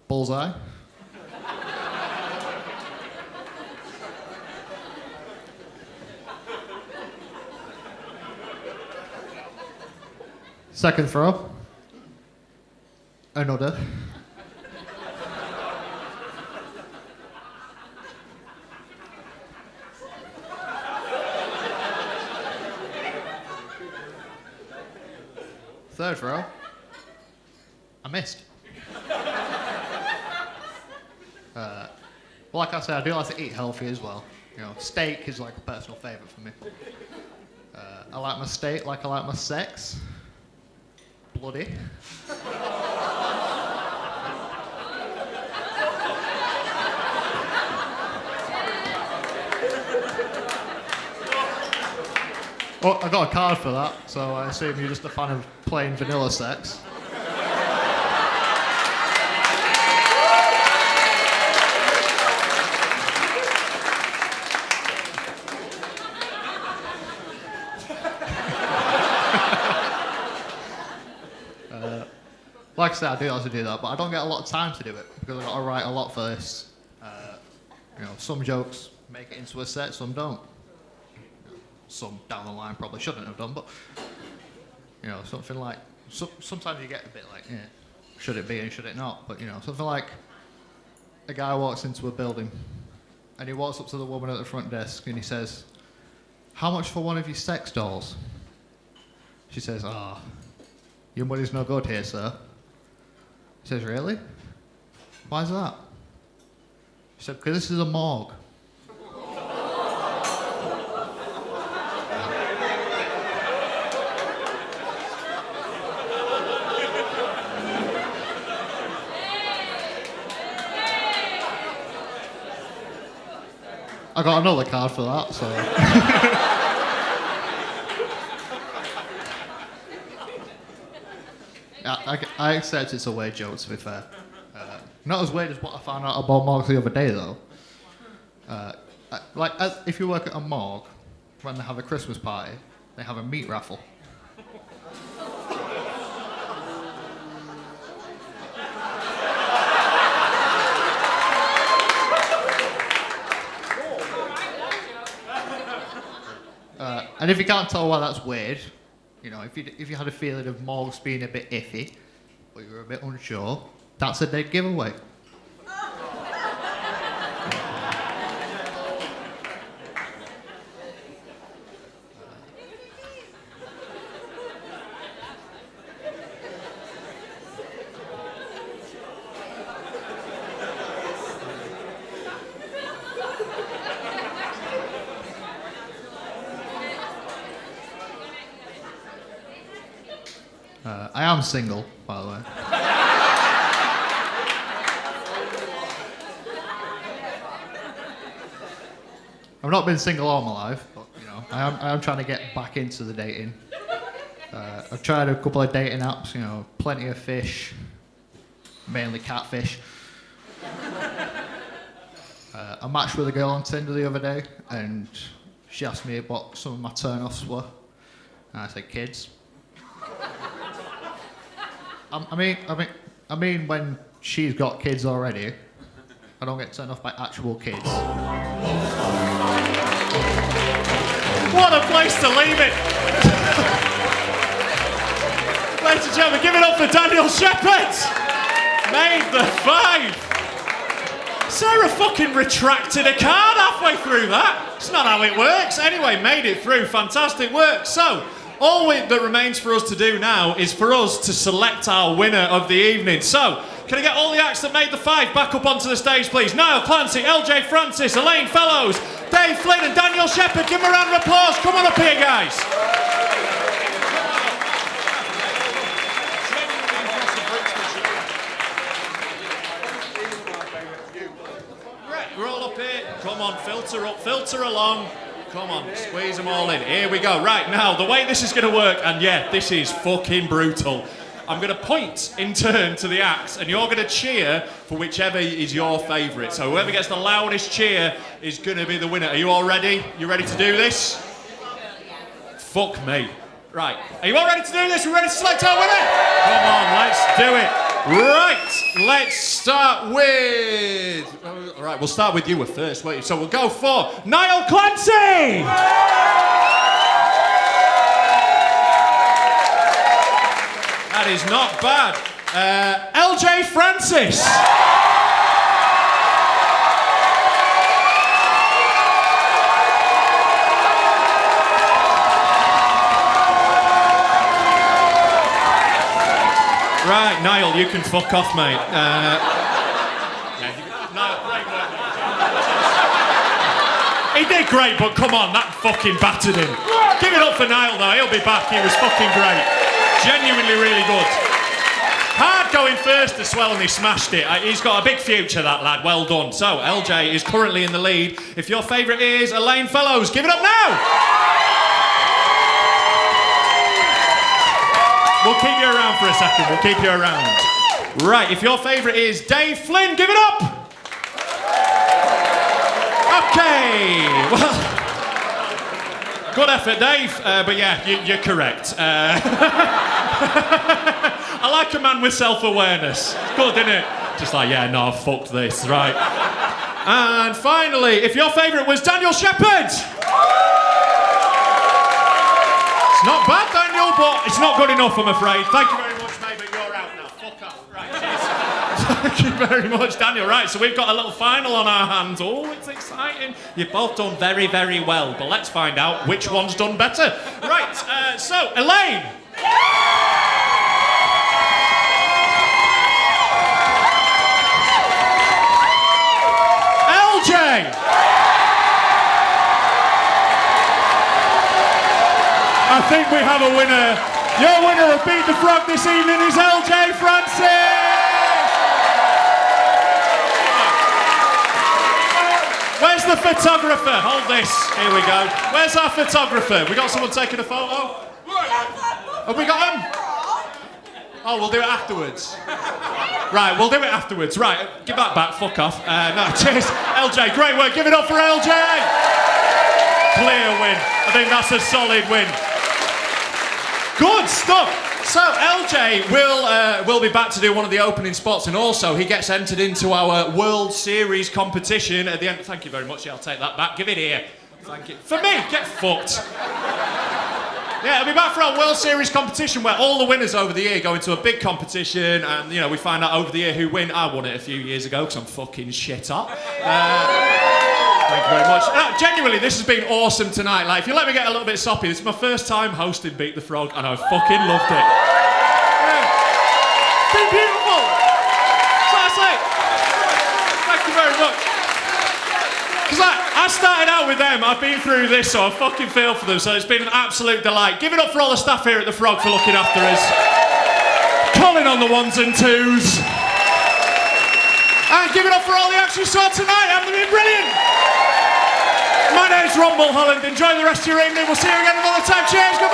Bullseye. Second throw. Another. Third throw. I missed. Like I said, I do like to eat healthy as well. Steak is like a personal favourite for me. I like my steak like I like my sex. Bloody. Oh, I got a card for that, so I assume you're just a fan of plain vanilla sex. Like I said, I do like to do that, but I don't get a lot of time to do it because I've got to write a lot for this. Some jokes make it into a set, some don't. Some down the line probably shouldn't have done, but something like sometimes you get a bit like, yeah, should it be and should it not? But something like a guy walks into a building and he walks up to the woman at the front desk and he says, "How much for one of your sex dolls?" She says, "Your money's no good here, sir." He says, "Really? Why is that?" She said, "Because this is a morgue." I I got another card for that, so. I accept it's a weird joke, to be fair. Not as weird as what I found out about morgues the other day, though. If you work at a morgue, when they have a Christmas party, they have a meat raffle. And if you can't tell why that's weird, you know, if you had a feeling of morgues being a bit iffy, or you were a bit unsure, that's a dead giveaway. I am single, by the way. I've not been single all my life, but you know, I am trying to get back into the dating. I've tried a couple of dating apps, you know, Plenty of Fish, mainly catfish. I matched with a girl on Tinder the other day, and she asked me what some of my turn-offs were, and I said kids. I mean, when she's got kids already, I don't get turned off by actual kids. What a place to leave it! Ladies and gentlemen, give it up for Daniel Shepherd! Made the 5! Sarah fucking retracted a card halfway through that. It's not how it works. Anyway, made it through. Fantastic work. So, all that remains for us to do now is for us to select our winner of the evening. So, can I get all the acts that made the 5 back up onto the stage, please? Niall Clancy, LJ Francis, Elaine Fellows, Dave Flynn and Daniel Shepherd. Give them a round of applause. Come on up here, guys. Right, we're all up here. Come on, filter up, filter along. Come on, squeeze them all in. Here we go. Right, now, the way this is going to work, and yeah, this is fucking brutal. I'm going to point in turn to the acts, and you're going to cheer for whichever is your favourite. So whoever gets the loudest cheer is going to be the winner. Are you all ready? You ready to do this? Fuck me. Right, are you all ready to do this? We're ready to select our winner? Come on, let's do it. Right, let's start with... All right, we'll start with you first, wait. So we'll go for Niall Clancy! That is not bad. LJ Francis. Right, Niall, you can fuck off, mate. Niall, great work. He did great, but come on, that fucking battered him. Give it up for Niall, though. He'll be back. He was fucking great. Genuinely really good. Hard going first as well, and he smashed it. He's got a big future, that lad. Well done. So, LJ is currently in the lead. If your favourite is Elaine Fellows, give it up now! We'll keep you around for a second. We'll keep you around. Right, if your favourite is Dave Flynn, give it up! Okay, well... Good effort, Dave, but yeah, you're correct. I like a man with self-awareness. It's good, isn't it? Just like, yeah, no, fuck this, right. And finally, if your favourite was Daniel Shepherd. It's not bad, Daniel, but it's not good enough, I'm afraid. Thank you very much, mate, but you're out now. Fuck off. Right, cheers. Thank you very much, Daniel. Right, so we've got a little final on our hands. Oh, it's exciting. You've both done very, very well, but let's find out which one's done better. Right, so, Elaine. LJ. I think we have a winner. Your winner of Beat the Frog this evening is LJ Francis! Where's the photographer? Hold this. Here we go. Where's our photographer? We got someone taking a photo? Have we got him? Oh, we'll do it afterwards. Right, we'll do it afterwards. Right, give that back. Fuck off. No, cheers. LJ, great work. Give it up for LJ. Clear win. I think that's a solid win. Good stuff. So LJ will be back to do one of the opening spots, and also he gets entered into our World Series competition at the end. Thank you very much. Yeah, I'll take that back. Give it here. Thank you. For me, get fucked. Yeah, I'll be back for our World Series competition where all the winners over the year go into a big competition, and we find out over the year who win. I won it a few years ago because I'm fucking shit up. Thank you very much. Genuinely, this has been awesome tonight. Like, if you let me get a little bit soppy, this is my first time hosting Beat the Frog, and I fucking loved it. Yeah. It's been beautiful. So I say, thank you very much. Because I started out with them, I've been through this, so I fucking feel for them, so it's been an absolute delight. Give it up for all the staff here at the Frog for looking after us. Colin on the ones and twos. And give it up for all the acts you saw tonight, haven't they been brilliant? My name's Ron Mulholland, enjoy the rest of your evening, we'll see you again another time, cheers, goodbye.